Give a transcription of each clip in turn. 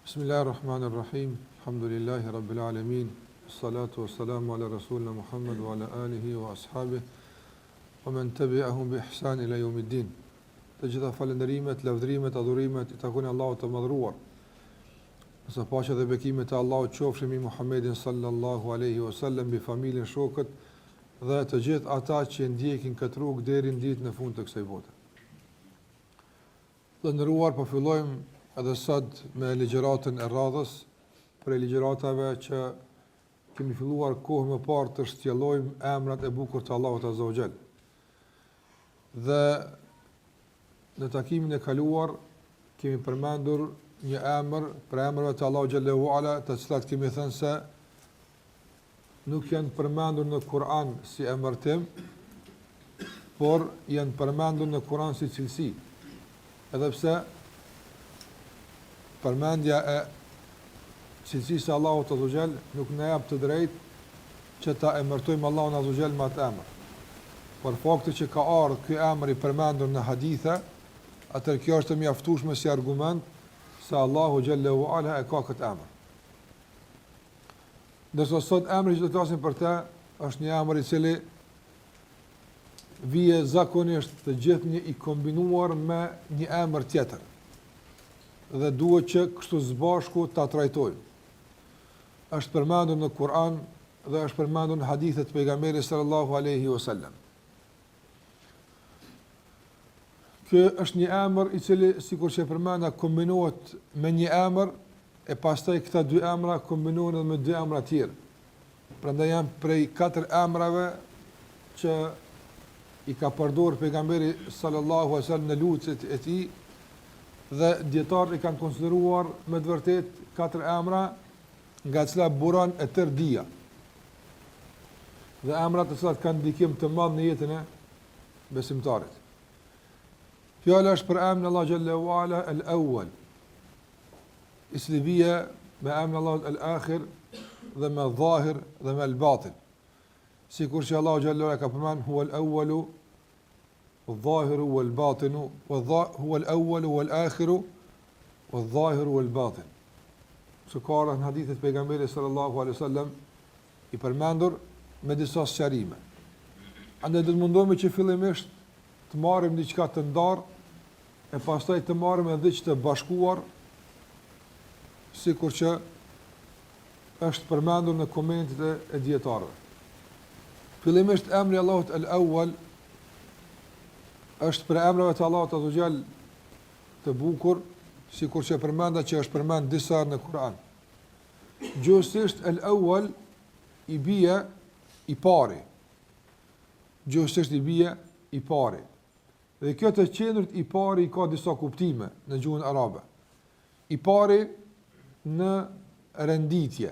Bismillahirrahmanirrahim. Alhamdulillahi rabbil alamin. Salatu wassalamu ala rasulina Muhammad wa ala alihi wa ashabihi wa man tabi'ahum bi ihsan ila yawmiddin. Të gjitha falënderimet, lavdërimet, adhurimet i takojnë Allahut të madhruar. Sa paqja dhe bekimet e Allahut qofshin mbi Muhammedin sallallahu alaihi wasallam, mbi familjen, shokët dhe të gjithë ata që ndjekin këtë rrugë deri në ditën e fundit të kësaj bote. Të nderuar, po fillojmë edhe sot me ligjëratën e radhës, për ligjëratave që kemi filluar kohë më parë të shtjellojmë emrat e bukur të Allahut Azza wa Jall. Dhe në takimin e kaluar kemi përmendur një emër për emrave të Allahut Xhallahu Ala, të cilat kemi thënë se nuk janë përmendur në Kur'an si emërtim, por janë përmendur në Kur'an si cilësi. Edhe pse përmendja e cilësisë Allahut Azza wa Jall nuk na jep të drejtë që ta emërtojmë Allahun Azza wa Jall me atë emër. Por fakti që ka ardhur ky emër i përmendur në hadithe, atëherë kjo është e mjaftueshme si argument se Allahu Xhallahu Ala e ka këtë emër. Ndërsa sot emri që do të flasim për të është një emër i cili vije zakonisht të gjithë i kombinuar me një emër tjetër. Dhe duhet që kështu së bashku ta trajtojmë. Është përmendur në Kur'an dhe është përmendur në hadithet e pejgamberit sallallahu alaihi wasallam. Ky është një emër i cili, sikur që e përmenda, kombinohet me një emër e pastaj këta dy emra kombinohen edhe me dy emra tjerë. Prandaj janë prej 4 emrave që i ka përdorur pejgamberi sallallahu alaihi wasallam në lutjet e tij. Dhe dietarët i kanë konsideruar me të vërtet 4 emra nga cila buron e tërë dia. Dhe emrat të cilat kanë ndikim të madh në jetën e besimtarit. Fjala është për emrin Allah Xhallahu Ala al-Awwal. Islibia me emrin Allah al-Akhir dhe me dhahir dhe me al-Batin. Sikur që Allah Xhallahu Ala ka përmendur huwa al-Awwalu الظاهر والباطن هو الأول والآخر والظاهر والباطن. Shikara në hadithet pejgamberit sallallahu alaihi wasallam i përmendur me disa sqarime. Andaj do të mundohemi që fillimisht të marrim diçka të ndarë e pastaj të marrim edhe diçka të bashkuar, sikur që është përmendur në komentet e dietarëve. Fillimisht emri Allahut al-Awwal është për emrave të Allahut Azza wa Jall të bukur, sikur që përmenda që është përmend disa në Kur'an. Gjithsesi el-awwal i bie i pari. Gjithsesi i bie i pari. Dhe kjo të qendrit i pari ka disa kuptime në gjuhën arabe. I pari në renditje.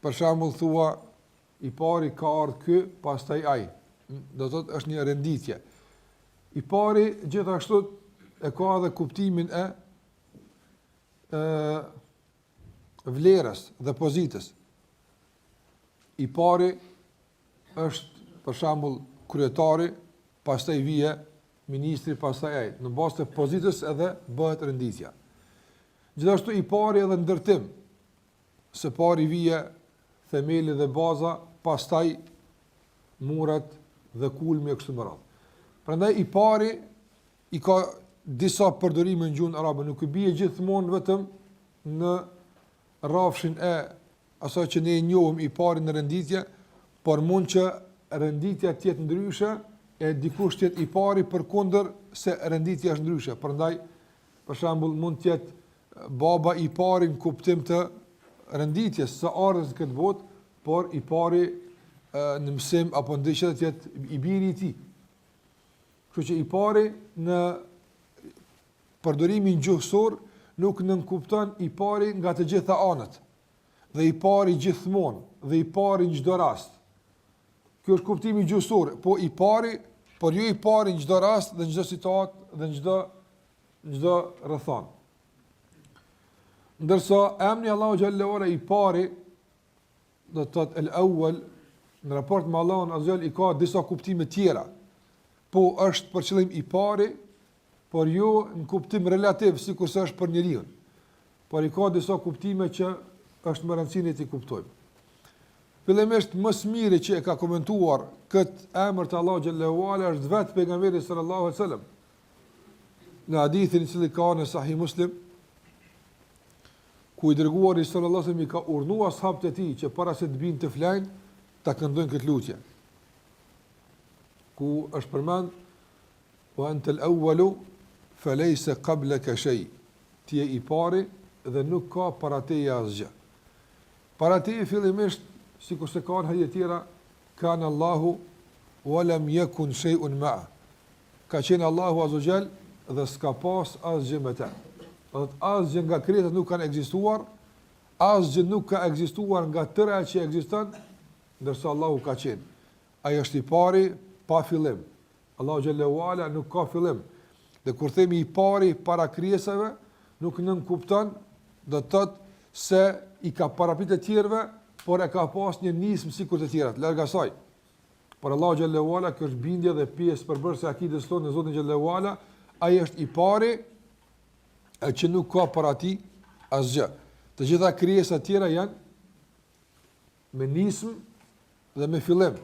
Për shembull thua i pari ka ardhur ky, pastaj ai. Do thotë është një renditje. I pari gjithashtu e ka edhe kuptimin e vlerës dhe pozitës. I pari është për shembull kryetari, pastaj vije ministri, pastaj ai. Në bazë të pozitës edhe bëhet renditja. Gjithashtu i pari edhe ndërtim. Së pari vije themeli dhe baza, pastaj murat dhe kulmi e kështu me radhë. Prandaj i pari i ka disa përdorime në gjuhën arabe, nuk i bie gjithmonë vetëm në rrafshin e asaj që ne e njohim i pari në renditje, por mund që renditja të jetë ndryshe e dikush të jetë i pari përkundër se renditja është ndryshe. Prandaj për shembull mund të jetë baba i pari në kuptim të renditjes së ardhes në këtë botë, por i pari në mësim apo ndeshje të jetë i biri i tij. Kështu që i pari në përdorimin gjuhësor nuk nënkupton i pari nga të gjitha anët, dhe i pari gjithmonë, dhe i pari në çdo rast. Kjo është kuptimi gjuhësor, po i pari, por jo i pari në çdo rast dhe në çdo situatë dhe në çdo rrethon. Ndërsa emri Allahu Xhallahu Ala i pari, do të thotë el-awwal, në raport me Allahun Azza wa Jall i ka disa kuptime tjera. Po është për qëllim i pari, por jo në kuptim relativ, sikur se është për njeriu. por i ka disa kuptime që është më rëndësishme të kuptojmë. Fillimisht më së miri që e ka komentuar këtë emër të Allahu xhallahu ala është vetë pejgamberi sallallahu alaihi wasallam. Në hadithin i cili ka në Sahih Muslim, ku i dërguari sallallahu alaihi wasallam i ka urdhëruar ashabët e tij që para se të binë të flajnë, ta këndojnë këtë lutje. Ku është përmend wa anta al-awwalu falaysa qablaka shay. Ti je i pari dhe nuk ka para teje asgjë. Para teje fillimisht, sikur se kanë hadithe tjera, kana Allahu wa lam yakun shay'un ma'a. Ka qenë Allahu azza wa jall dhe s'ka pas asgjë me ta. Do të asgjë nga krijesat nuk kanë ekzistuar, asgjë nuk ka ekzistuar nga tëra që ekziston, ndërsa Allahu ka qenë. Ai është i pari pa fillim. Allahu xhallahu ala nuk ka fillim. Dhe kur themi i pari para krijesave, nuk nënkupton do të thotë se i ka parapritur të tjerëve, por e ka pas një nismë sikur të tjerat, larg asaj. Por Allahu xhallahu ala që është bindje dhe pjesë përbërëse e akidës tonë në Zotin xhallahu ala, ai është i pari që nuk ka para tij asgjë. Të gjitha krijesat tjera janë me nismë dhe me fillim.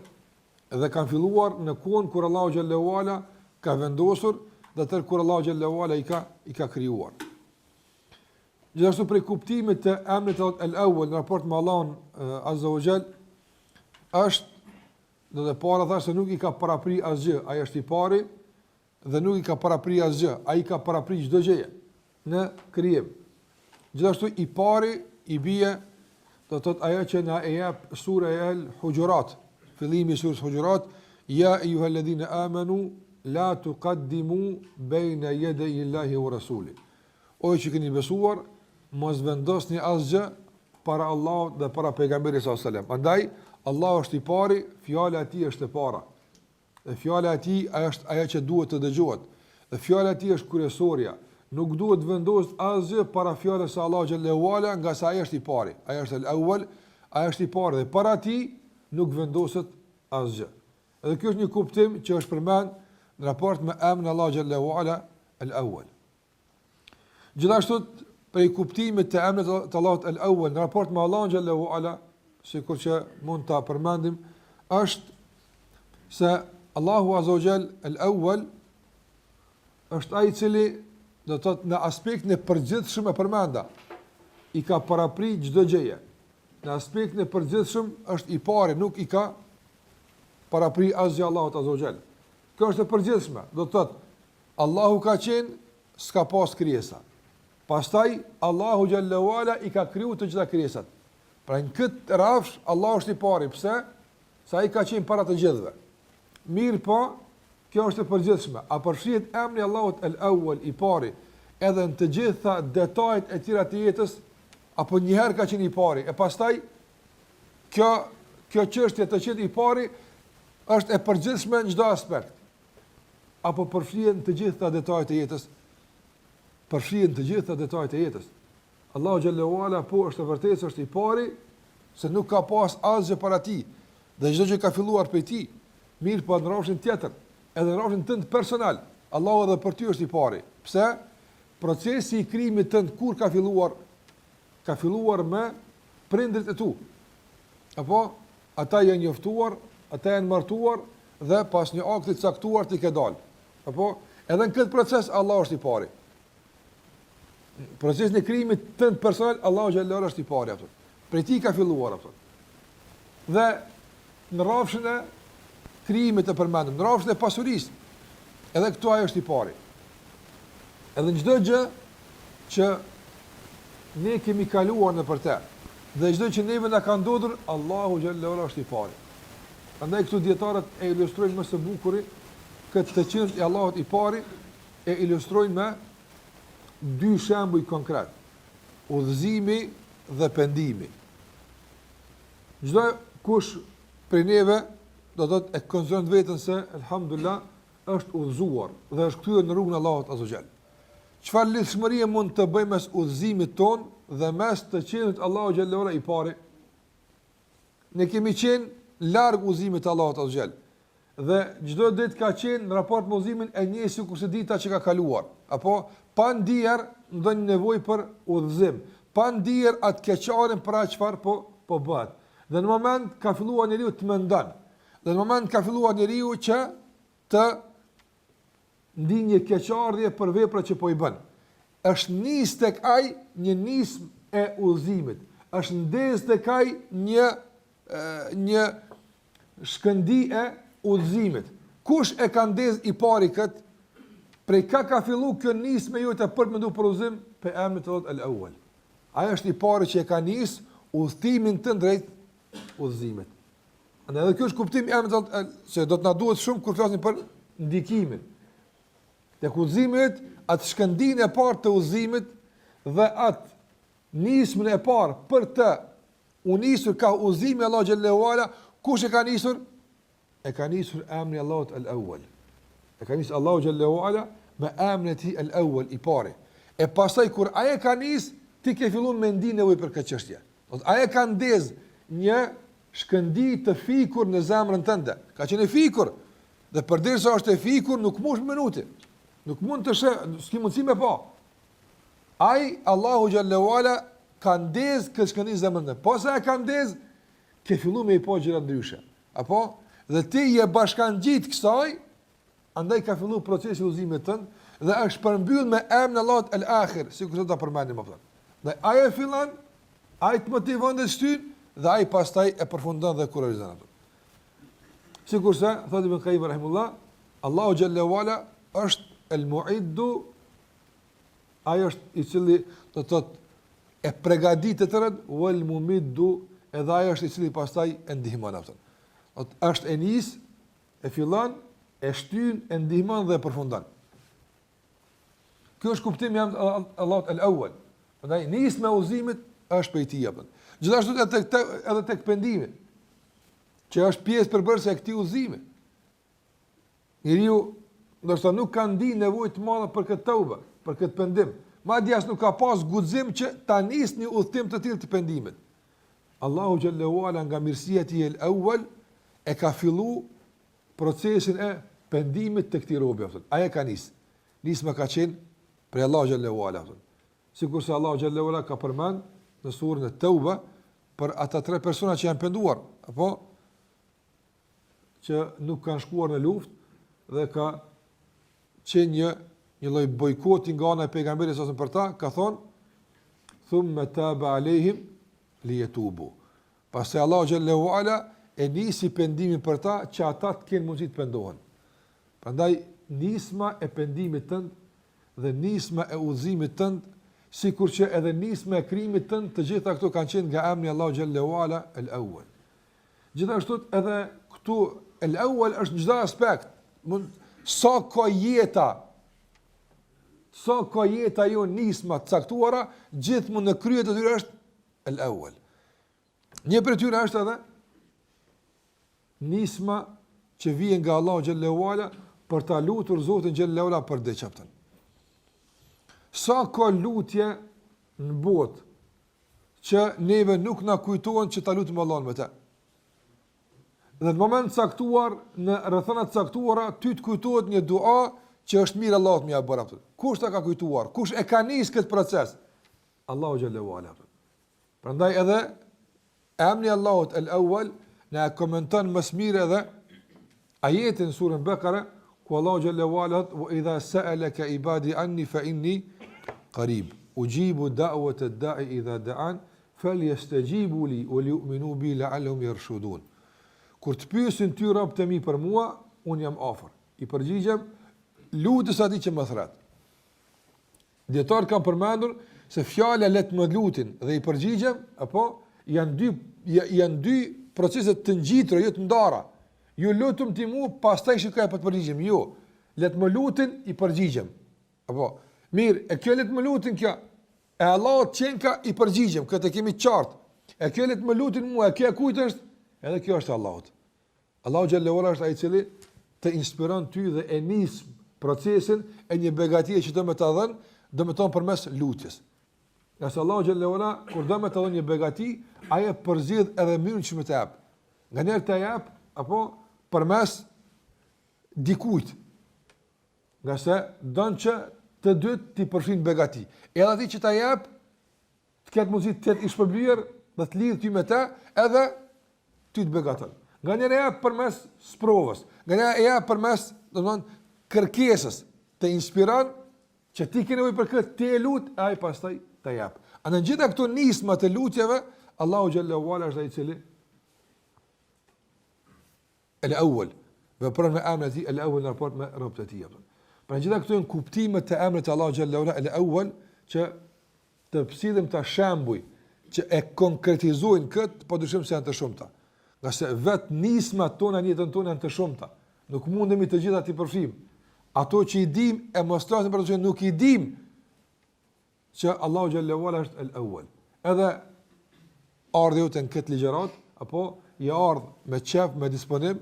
Dhe kanë filluar në kohën kur Allahu xhallahu ala ka vendosur dhe tërë kur Allahu xhallahu ala i ka krijuar. Gjithashtu prej kuptimit të emrit al-awwal në raport me Allahun azza wa jall është do të para thashë se nuk i ka parapri asgjë, ai është i pari dhe nuk i ka parapri asgjë, ai ka parapri çdo gjë në krijim. Gjithashtu i pari i bie do të thotë ajo që na e jep sura al-Hujurat, fillimi i surës Hujurat, ya ayyuhalladhina amanu la tuqaddimu bayna yaday Allahi wa rasuli. O që keni besuar, mos vendosni asgjë para Allahut dhe para pejgamberit sallallahu alajhi wasallam. Andaj Allahu është i pari, fjala e tij është e para. Dhe fjala e tij është ajo që duhet të dëgjohet. Dhe fjala e tij është kryesorja. Nuk duhet vendos asgjë para fjalës së Allahu xhallahu ala, nga sa ai është i pari. Ai është el-awwal, ai është i pari dhe para tij nuk vendoset asgjë. Edhe kjo është një kuptim që është përmend në raport me emrin Allahu xhallahu ala el-awwal. Gjithashtu prej kuptimit të emrit të Allahut el-awwal në raport me Allahun xhallahu ala, sikur që mund ta përmendim, është se Allahu azza wa jall el-awwal është ai i cili do të thotë në aspektin e përgjithshëm e përmenda, i ka paraprit çdo gjëje. Në aspektin e përgjithshëm është i pari, nuk i ka paraprit asgjë Allahut azza wa jall. Kjo është e përgjithshme, do të thotë Allahu ka qenë, s'ka pas krijesa. Pastaj Allahu xhallahu ala i ka krijuar të gjitha krijesat. Pra në këtë rafsh Allahu është i pari. Pse? Sa ai ka qenë para të gjithëve. Mirë po, kjo është e përgjithshme. A përfshihet emri Allahut el-awwal i pari edhe në të gjitha detajet e tjera të jetës, apo një herë ka qenë i pari? E pastaj kjo çështje të qenë i pari është e përgjithshme në çdo aspekt. Apo përfshihen të gjitha detajet e jetës? Përfshihen të gjitha detajet e jetës. Allahu xhallahu ala po është vërtet se është i pari, se nuk ka pas asgjë para tij. Dhe çdo gjë ka filluar prej tij. Mirë po në rrafshin tjetër, edhe në rrafshin tënd personal, Allahu edhe për ty është i pari. Pse? Procesi i krijimit tënd kur ka filluar? Ka filluar me prindrit e tu. Apo ata janë njoftuar, ata janë martuar dhe pas një akti të caktuar ti ke dalë. Apo edhe në këtë proces Allahu është i pari. Procesin e krijimit tënd personal, Allahu xhallahu ala është i pari atë. Prej tij ka filluar atë. Dhe në rrafshin e krijimit të përmendur, në rrafshin e pasurisë, edhe këtu ai është i pari. Edhe në çdo gjë që ne kemi kaluar nëpër të, dhe çdo që neve na ka ndodhur, Allahu xhallahu ala është i pari. Prandaj këtu dietarët e ilustrojnë më së bukuri këtë të qenë i Allahut i pari, e ilustrojnë me dy shembuj konkret: udhëzimi dhe pendimi. Çdo kush prej neve do të thotë e konsideron veten se elhamdullah është udhëzuar dhe është kthyer në rrugën e Allahut azza xal. Çfarë lidhshmërie mund të bëjmë mes udhëzimit ton dhe mes të qenit Allahu xhallahu ala i pari? Ne kemi qenë larg udhëzimit të Allahut azza xal. Dhe çdo ditë ka qenë në raport me udhëzimin e njëjtë sikur se dita që ka kaluar, apo pa ndier ndonjë nevojë për udhëzim, pa ndier atë keqarin për atë çfarë po bëhet. Dhe në moment ka filluar njeriu të mendon. Dhe në moment ka filluar njeriu që të ndinjë keqardhje për veprat që po i bën. Është nis tek ai një nismë e udhëzimit. Është ndez tek ai një shkëndi e udhëzimit. Kush e ka ndez i pari kët? Prej ka fillu kjo nismë jote për të menduar për udhëzim, pe emrin të al-awwal. Ai është i pari që e ka nis udhëtimin të drejt udhëzimit. Andaj edhe kjo është kuptimi i emrit se do të na duhet shumë kur flasim për ndikimin. Tek udhëzimit, atë shkëndinë e parë të udhëzimit dhe atë nismën e parë për të u nisur ka udhëzimi Allah xhallahu ala, kush e ka nisur? E ka nisur emri Allahut al-awwal. E ka nisur Allahu xhallahu ala me emrin e tij al-awwal i pari. E pastaj kur ai e ka nis, ti ke filluar me ndinë nevojë për këtë çështje. Ai e ka ndez një shkëndi të fikur në zemrën tënde. Ka qenë fikur. Dhe përderisa është e fikur, nuk mund minuti. Nuk mund të s'ki mundësi me pa. Ai Allahu xhallahu ala ka ndez këtë shkëndi në zemrën tënde. Posa e ka ndez, ke filluar me i pa gjëra ndryshe. Apo? Dhe ti je bashkangjit kësaj, andaj ka filluar procesi i udhëzimit tënd dhe është përmbyll me emrin Allahut el-Akhir, sikur do ta përmendim më vonë. Dhe ai e fillon, ai të motivon të shtyn dhe ai pastaj e përfundon dhe kurrizon atë. Sikurse thotë Ibn Qayyim rahimullah, Allahu xhallahu ala është el-Mu'iddu, ai është i cili do të thotë e përgatitet të tërët, wal mumiddu, edhe ai është i cili pastaj e ndihmon atë. Është e nis, e fillon, e shtyn, e ndihmon dhe e përfundon. Kjo është kuptimi i Allahut el-Awwal. Prandaj nisma e udhëzimit është prej tij apo. Gjithashtu edhe tek pendimi, që është pjesë përbërëse e këtij udhëzimi. Njeriu ndoshta nuk ka ndi nevojë të madhe për këtë tauba, për këtë pendim. Madje as nuk ka pas guxim që ta nisë një udhëtim të tillë të pendimit. Allahu xhallahu ala nga mirësia e tij el-Awwal e ka fillu procesin e pendimit të këtij robi. Ai e ka nis. Nisma ka qenë për Allahu xhallahu ala. Sikur se Allahu xhallahu ala ka përmend në surën At-Tauba për ata 3 persona që janë penduar, apo që nuk kanë shkuar në luftë dhe ka qenë një lloj bojkoti nga ana e pejgamberit sa për ta, ka thonë thumma taba alehim liyatubu. Pastaj Allahu xhallahu ala e nisi pendimin për ta që ata të kenë mundësi të pendohen. Prandaj nisma e pendimit tënd dhe nisma e udhëzimit tënd, sikur që edhe nisma e krijimit tënd, të gjitha këto kanë qenë nga emri Allahu xhallahu ala el-Awwal. Gjithashtu edhe këtu el-Awwal është në çdo aspekt. Sa ka jeta jo nisma të caktuara, gjithmonë në krye të tyre është el-Awwal. Një prej tyre është edhe nisma që vjen nga Allahu xhallahu ala për ta lutur Zotin xhallahu ala për diçka. Sa ka lutje në botë që neve nuk na kujtohen që ta lutim Allahun me të. Dhe në moment caktuar, në rrethana të caktuara, ty të kujtohet një dua që është mirë Allahut më ia bëra atë. Kush ta ka kujtuar? Kush e ka nis këtë proces? Allahu xhallahu ala. Prandaj edhe emri Allahut el-Awwal na komenton më së miri edhe ajetin në surën Bekare, ku Allahu xhallahu ala wa idha sa'alaka ibadi anni fa inni qarib ujibu da'wata ad-da'i idha da'an falyastajibu li wa liyu'minu bi la'allahum yarshudun. Kur të pyesin ty robët e mi për mua, un jam afër. I përgjigjem lutës atij që më thret. Dietar kanë përmendur se fjala let më lutin dhe i përgjigjem, apo janë dy procese të ngjitura, jo të ndara. Ju lutem ti mua, pastaj shikoj pa të përgjigjem. Jo, let më lutin, i përgjigjem. Apo mirë, e kjo let më lutin kjo. E Allahut çenka i përgjigjem, këtë kemi qartë. E kjo let më lutin mua, e kjo kujt është? Edhe kjo është Allahut. Allahu xhallahu ala është ai i cili të inspiron ty dhe e nis procesin e një begatie që do më ta dhën, do më ton përmes lutjes. Nëse Allahu xhallahu ala kur do më ta dhën një begati, ai e përzgjedh edhe mënyrën që më të jap. Nganjëherë të jap apo përmes dikujt. Nga se don që të dytë ti përfshin begati. Edhe aty që ta jap të ketë mundësi të jetë i shpërblyer dhe të lidhë ty me te, edhe ty të begaton. Nga njëre e përmes sprovës, nga njëre e përmes kërkesës, të inspiran që ti ke nevojë për këtë, ti e lut, e ai pastaj të jap. A në gjitha këto nisma të lutjeve, Allahu xhallahu ala është ai i cili el-awwal, vepron me emrin e tij, el-awwal në raport me robët e tij. Pra gjitha këto janë kuptimet të emrit të Allahu xhallahu ala el-awwal që të pësidhëm të shembuj që e konkretizojnë këtë, po dyshim se janë të shumta. Nga se vetë nismat tona në jetën tonë janë të shumta. Nuk mundemi të gjitha t'i përfshijmë. Ato që i dim e mos trasin për të që nuk i dim që Allahu xhallahu ala është el-awwal. Edhe ardhi jote në këtë ligjërat, apo i ardh me qef, me disponim,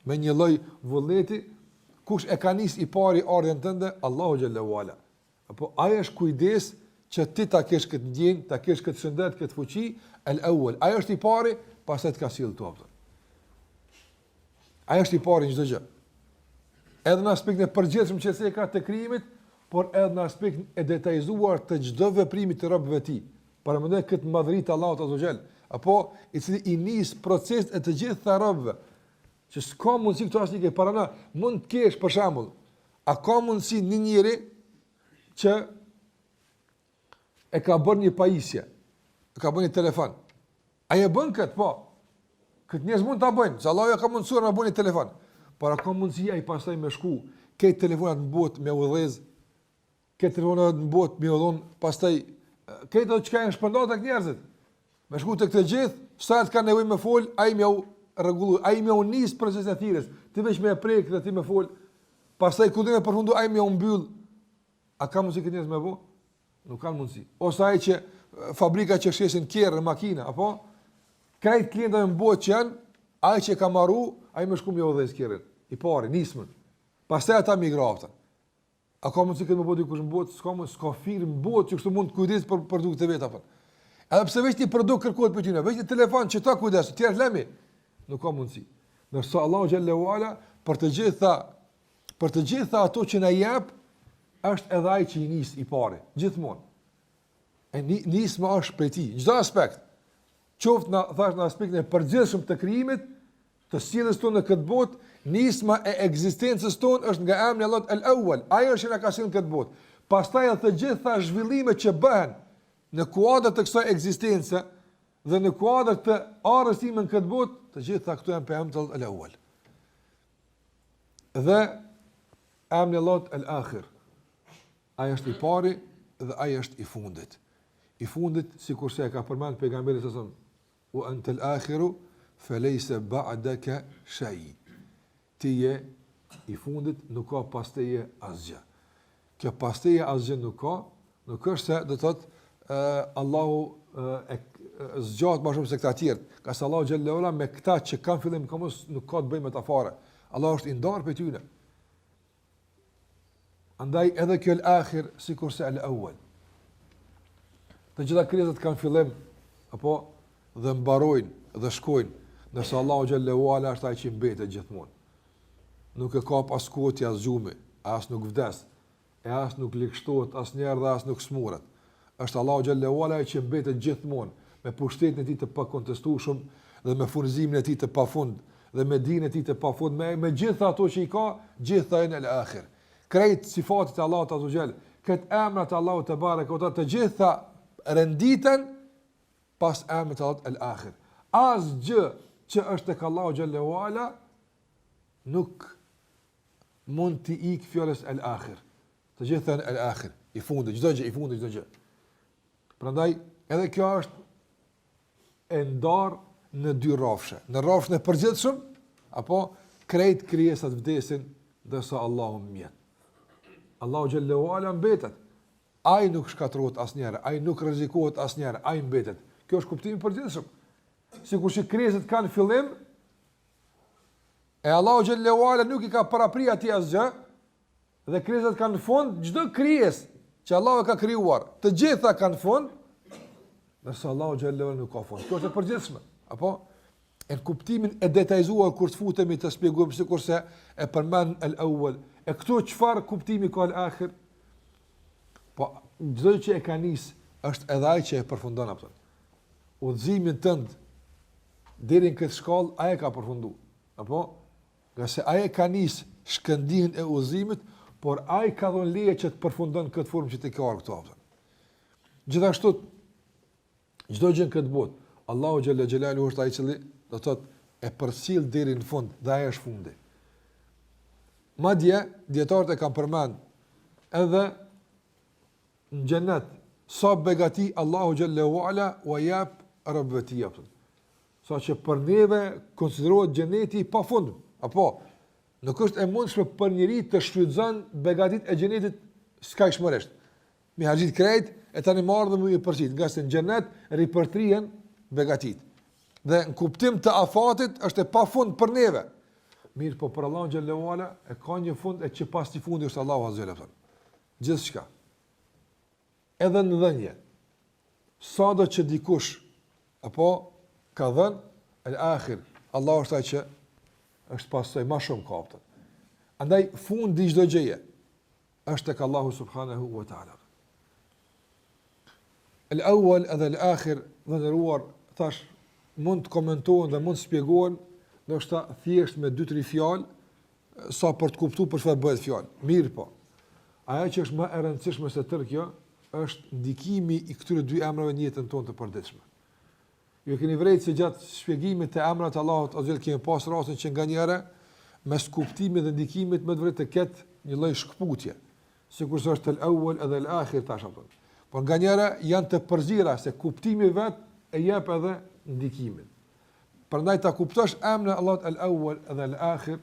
me një lloj vullneti, kush e ka nis i pari ardhen tënde, Allahu xhallahu ala. Apo ai është kujdes që ti ta kesh këtë ndjenjë, ta kesh këtë shëndet, këtë fuqi, el-awwal. Ai është i pari, pastaj të ka sill topën. Ai është i pari në çdo gjë. Edhe në aspektin e përgjithshëm që se ka të krijimit, por edhe në aspektin e detajzuar të çdo veprimi të robëve të tij. Para mendoj këtë madhëri të Allahut azza xal, apo i cili i nis procesin e të gjitha robëve, që s'ka mundësi këto asnjë ke para na, mund të kesh për shembull, a ka mundësi një njeri që e ka bërë një pajisje, e ka bërë një telefon. Ai e bën këtë, po. Këtë njerëz mund ta bëjnë, se Allahu ja ka mundsuar na bëni telefon. Por ka mundësi ai pastaj me shku, këtë telefonat në botë me udhëz, këtë telefonat në botë me udhon, pastaj këtë do të çka janë shpërndar tek njerëzit. Me shku tek të gjithë, sa të kanë nevojë me fol, ai më u rregullu, ai më u nis procesin e thirrjes. Ti veç me prek dhe ti më fol. Pastaj ku do të përfundu ai më u mbyll. A ka mundësi këtë njerëz me vë? Nuk kanë mundësi. Ose ai që fabrika që shesin kerr makina, apo krejt klientëve në botë që janë, ai që ka marru, ai më shku me udhëz kerrin. I pari, nismën. Pastaj ata migrafta. A ka mundësi këtë më bëj dikush në botë, s'ka firmë në botë që kështu mund të kujdes për produktet e vet apo. Edhe pse vetë ti produkt kërkohet për ty, vetë telefon që ta kujdes, ti është lëmi. Nuk ka mundësi. Ndërsa Allahu xhallahu ala për të gjitha ato që na jep është edhe ai që i nis i pari, gjithmonë. E nisma është prej tij, çdo aspekt. Qoftë në aspektin e përgjithshëm të krijimit, të sjelljes tonë në këtë botë, nisma e ekzistencës tonë është nga emri Allah el-awwal. Ai është që na ka sjellë në këtë botë. Pastaj edhe të gjitha zhvillimet që bëhen në kuadër të kësaj ekzistence dhe në kuadër të arrësimit në këtë botë, të gjitha këto janë për emrin el-awwal. Dhe emri Allah el-akhir. Ai është i pari dhe ai është i fundit. I fundit, sikurse e ka përmend pejgamberi sa son, "Wa anta al-akhiru falaysa ba'daka shay." Ti je i fundit, nuk ka pas teje asgjë. Kjo pas teje asgjë nuk është se do thotë Allahu e zgjat më shumë se këta të tjerë. Ka se Allahu xhallahu ala me këta që kanë fillim nuk ka të bëjë me ta fare. Allahu është i ndarë për tyne. Andaj edhe kjo el-akhir sikurse el-awwal. Të gjitha krizat kanë fillim apo dhe mbarojnë dhe shkojnë, nëse Allahu xhallahu ala është ai që mbetet gjithmonë. Nuk e ka pas koti as gjumi, as nuk vdes, e as nuk likshtohet asnjëherë dhe as nuk smuret. Është Allahu xhallahu ala që mbetet gjithmonë me pushtetin e tij të pakontestueshëm dhe me furnizimin e tij të pafund dhe me dinë e tij të pafund me gjitha ato që i ka, gjitha janë el-akhir. Krejt sifatet e Allahut azza xal, këtë emrat e Allahut te barekuta të gjitha renditen pas emrit të Allahut el-akhir. Asgjë që është tek Allahu xhallahu ala nuk mund të ik fjalës el-akhir. Të gjitha janë el-akhir, i fundit, çdo gjë i fundit, çdo gjë. Prandaj edhe kjo është e ndarë në dy rrafshe. Në rrafshën e përgjithshëm apo krejt krijesat vdesin ndërsa Allahu mjet. Allahu xhallahu ala mbetet. Ai nuk shkatërrohet asnjëherë, ai nuk rrezikohet asnjëherë, ai mbetet. Kjo është kuptimi i përgjithshëm. Sikur që krijesat kanë fillim, e Allahu xhallahu ala nuk i ka paraprit atij asgjë, dhe krijesat kanë fund, çdo krijesë që Allahu ka krijuar, të gjitha kanë fund, ndërsa Allahu xhallahu ala nuk ka fund. Kjo është e përgjithshme, apo në kuptimin e detajzuar kur të futemi të shpjegojmë sikurse e përmend el-awwal. E këtu çfarë kuptimi ka el-akhir? Po çdo që e ka nis është edhe ai që e përfundon atë. Udhëzimin tënd deri në këtë shkallë ai e ka përfunduar. Apo, qase ai e ka nis shkëndimin e udhëzimit, por ai ka dhënë leje që të përfundon këtë formë që të ka ardhur këtu. Gjithashtu çdo gjë në këtë botë, Allahu xhalla xhelalu është ai që do të thotë e përcjell deri në fund, dhe ai është fundi. Madje dietarët e kanë përmend edhe në xhenet sa begati Allahu xhallahu ala u jap rabbetia. Sa që për neve konsiderohet xheneti pafund, apo nuk është e mundshme për njëri të shfrytëzon begatit e xhenetit skajshmërisht. Me haxhit krejt e tani marrë dhe më i përqit, nga se në xhenet ripërtrien begatit. Dhe në kuptim të afatit është e pafund për neve. Mirë, po për Allahu xhallahu ala e ka një fund e që pas të fundi është Allahu azza wajalla. Gjithçka. Edhe në dhënje. Sado që dikush apo ka dhënë, el-akhir, Allahu është ai që është pastaj më shumë kaptë. Andaj fundi çdo gjëje është tek Allahu subhanahu wa taala. El-awwal edhe el-akhir, vëndëruar, thash, mund të komentohen dhe mund të shpjegohen, ndoshta thjesht me 2-3 fjalë sa për të kuptuar për çfarë bëhet fjalë. Mirë po. Ajo që është më e rëndësishme se tërë kjo është ndikimi i këtyre dy emrave në jetën tonë të përditshme. Ju keni vërejtë se gjatë shpjegimit të emrave të Allahut azhjel kemi pas rastin që nganjëherë mes kuptimit dhe ndikimit më të vërtetë të ketë një lloj shkputje, sikurse është el-awwal edhe el-akhir tash apo. Por nganjëherë janë të përzira se kuptimi vet e jep edhe ndikimin. Prandaj ta kuptosh emrin e Allahut el-awwal edhe el-akhir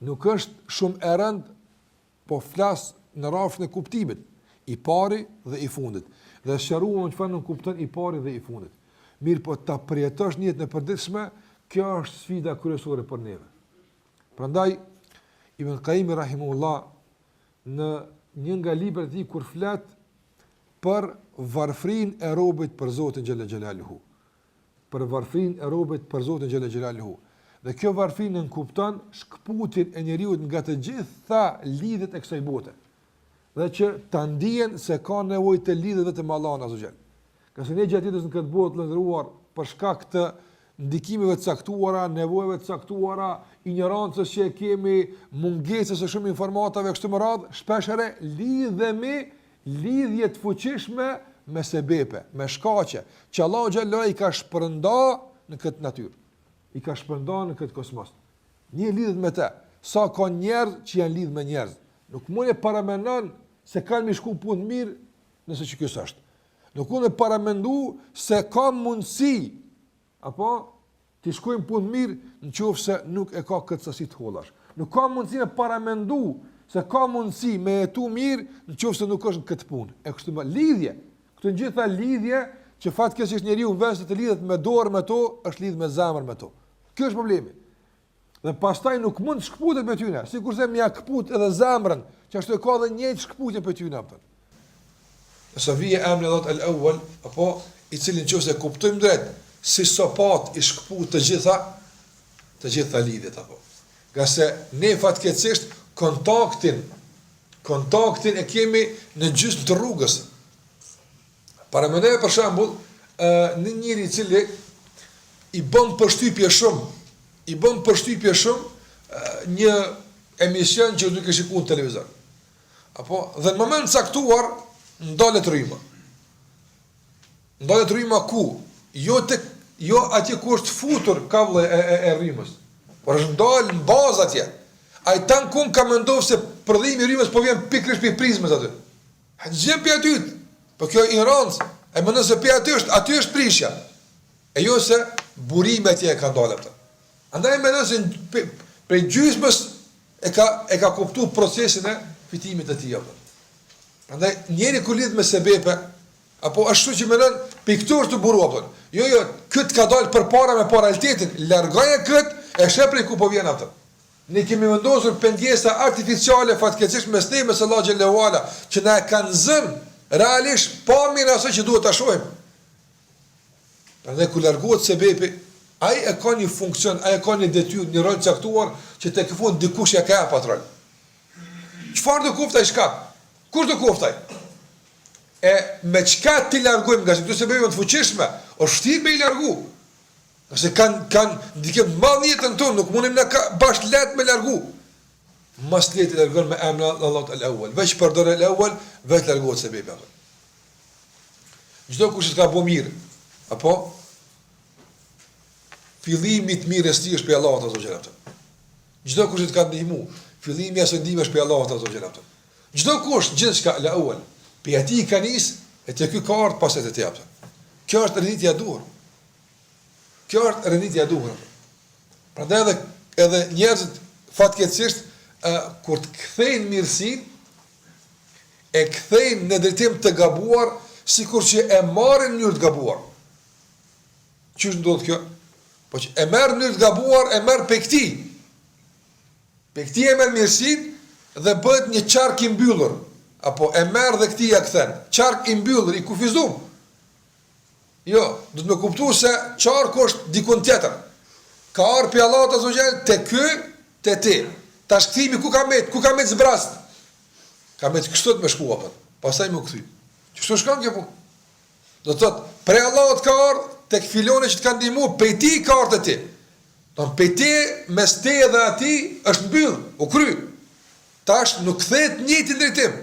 nuk është shumë e rëndë, po flas në rrafën e kuptimit, i pari dhe i fundit. Dhe sqaruam çfarë nuk kupton i pari dhe i fundit. Mirë, po ta përjetosh në jetën e përditshme, kjo është sfida kryesore për neve. Prandaj Ibn Qayyim rahimahullah në një nga librat e tij kur flet për varfrin e robit për Zotin xhalla xhelaluhu. Për varfrin e robit për Zotin xhalla xhelaluhu. Dhe kjo varfrin në kupton shkputjen e njeriu nga të gjitha lidhjet e kësaj bote. Dhe që ta ndihen se ka nevojë të lidhet vetëm me Allahun azza xhel. Ka se ne gjatë jetës në këtë botë lëndëruar për shkak të ndikimeve të caktuara, nevojave të caktuara, ignorancës që kemi, mungesës së shumë informatave kështu me radhë, shpeshherë lidhemi lidhje të fuqishme me sebepe, me shkaqe, që Allahu xhallahu i ka shpërndar në këtë natyrë, i ka shpërndar në këtë kosmos. Një lidhet me të, sa ka njerëz që janë lidhë me njerëz. Nuk mund e paramenon se kanë më shku punë mirë nëse që kjo është. Nuk mund e paramendu se ka mundësi apo të shkojnë punë mirë nëse nuk e ka këtë sasi të hollash. Nuk ka mundësi me paramendu se ka mundësi me jetu mirë nëse nuk është në këtë punë. E kështu me lidhje. Këto gjitha lidhje që fatkeqësisht njeriu vënë të lidhet me dorë me to, është lidh me zemër me to. Ky është problemi. Dhe pastaj nuk mund të shkputet me tyne, sikurse më ja kput edhe zemrën, që ashtu e ka edhe njëjtë shkputje me tyne apo. Nëse vije emri Allahut el-awwal, apo i cili nëse kuptojmë drejt, si sopat i shkput të gjitha lidhjet apo. Qase ne fatkeqësisht kontaktin e kemi në gjysmë të rrugës. Para mendoj për shembull, në njëri i cili i bën përshtypje shumë një emision që duke shikuar në televizor. Apo dhe në moment caktuar ndalet rryma. Ndalet rryma ku? Jo atje ku është futur kavlla e rrymës. Por është ndal në bazë atje. Ai tan kun ka mendov se prodhimi i rrymës po vjen pikërisht pe prizmës aty. Gjën pe aty. Po kjo ignorancë. E mendon se pe aty është prishja. E jo se burimi atje e ka ndalë atë. Andaj mendon se prej gjysmës e ka kuptuar procesin e fitimit të tij apo. Prandaj njëri kur lidh me sebepe apo ashtu që mendon piktur të buru apo. Jo, kët ka dalë përpara me paralitetin, largoje kët e shepri ku po vjen atë. Ne kemi vendosur pengesa artificiale fatkeqësisht mes ne me Allahu xhallahu ala që na kanë zënë realisht pamjen asaj që duhet ta shohim. Prandaj kur largohet sebepi, ai e ka një funksion, ai e ka një detyrë, një rol caktuar që tek fund dikush ja ka patrol. Çfarë do kuftaj shkak? Kush do kuftaj? e me çka ti largojmë nga këto sebeve të fuqishme, është vërtet me i largu. Nëse kanë ndike mall jetën tonë, nuk mundim na bash let me largu. Mas leti largon me emrin Allahu al-Awwal. Veç përdor al-Awwal, veç largohet sebebi. Çdo kush që ka bëu mirë, apo fillimi i mirës ti është për Allahut azza wa jalla. Çdo kush që ka ndihmu, fillimi i asaj ndihme është për Allahut azza wa jalla. Çdo kush gjithçka al-Awwal, pe ati ka nis e te ky ka ardh pas e te japta. Kjo është rënitja e duhur. Kjo është rënitja e duhur. Prandaj edhe njerëzit fatkeqësisht kur të kthejnë mirësinë, e kthejnë në drejtim të gabuar, sikur që e marrin në mënyrë të gabuar. Ç'është ndodh kjo? Po që e merr në mënyrë të gabuar, e merr pe këtij. Pe këtij e merr mirësinë dhe bëhet një çark i mbyllur, apo e merr dhe këtij ja kthen. Çark i mbyllur, i kufizuar. Jo, do të më kuptu se çarku është dikun tjetër. Ka ardhur pi Allahu azza wa jall te ky, te ti. Tash kthimi ku ka me zbrast. Ka me kështu të më shku apo. Pastaj më kthy. Ç'është shkon kjo punë? Do të thotë, pre Allahut ka ardhur tek filoni që të kanë ndihmuar, pe ti ka ardhur te ti. Don pe ti mes te dhe ati është mbyll, u kry. Tash nuk kthehet në njëjtin drejtim,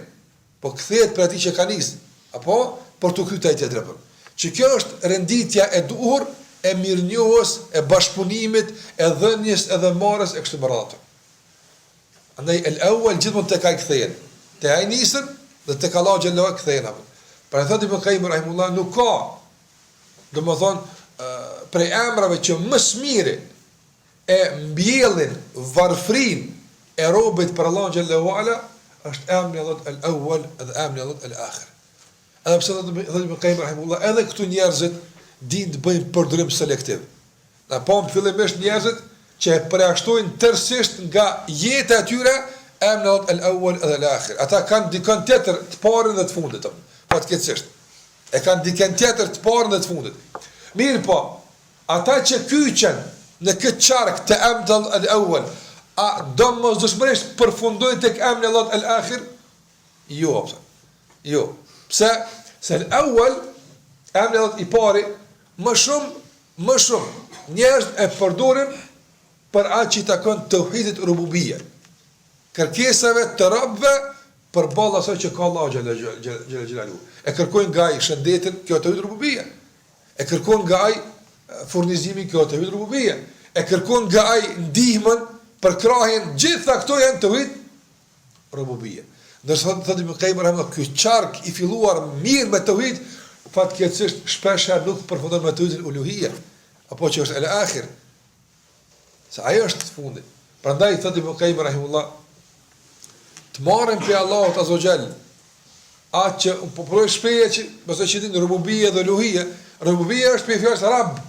po kthehet për atë që ka nis, apo për të kthyer tjetër apo. Që kjo është renditja e duhur e mirënjohës, e bashkëpunimit, e dhënies edhe marrës e kështu me radhë. Andaj el-awwal gjithmonë tek ai kthehen. Te ai nisën dhe tek Allahu xhallahu kthehen apo. Për thotë Ibn Qayyim rahimullah nuk ka, domethënë prej emrave që më smiri e mbjellin varfrin e robit për Allahu xhallahu ala është emri Allahu el-awwal dhe emri Allahu el-akhir. Edhe pse thotë Ibn Qayyim rahimullah, edhe këtu njerëzit dinë të bëjnë përdorim selektiv. Na pam fillimisht njerëzit që e përjashtojnë tërësisht nga jeta e tyre emrin el-awwal dhe el-akhir. Ata kanë dikën tjetër të parën dhe të fundit. Fatkeqësisht. E kanë dikën tjetër të parën dhe të fundit. Mirë po, ata që kyçen në këtë çark të emrit el-awwal, a domosdoshmërisht përfundojnë tek emri el-akhir? Jo. Jo. Pse? Se el-awwal, emri i pari, më shumë njerëz e përdorin për atë që i takon tauhidit rububia. Kërkesave të robëve përballë asaj që ka Allahu xhelalu. E kërkojnë nga ai shëndetin, kjo tauhid rububia. E kërkojnë nga ai furnizimin, kjo tauhid rububia. E kërkojnë nga ai ndihmën për krahjen, gjitha këto janë tauhid rububia. Ndërsa thotë Ibn Qayyim rahimahullah, ky çark i filluar mirë me tauhid, fatkeqësisht shpesh nuk përfundon me tauhid uluhia, apo që është el-akhir. Se ajo është të fundit. Prandaj thotë Ibn Qayyim rahimahullah, të marrim pe Allahut azza wa jall atë që po provoj shpejt që mos e qetin rububia dhe uluhia. Rububia është për fjalës Rabb.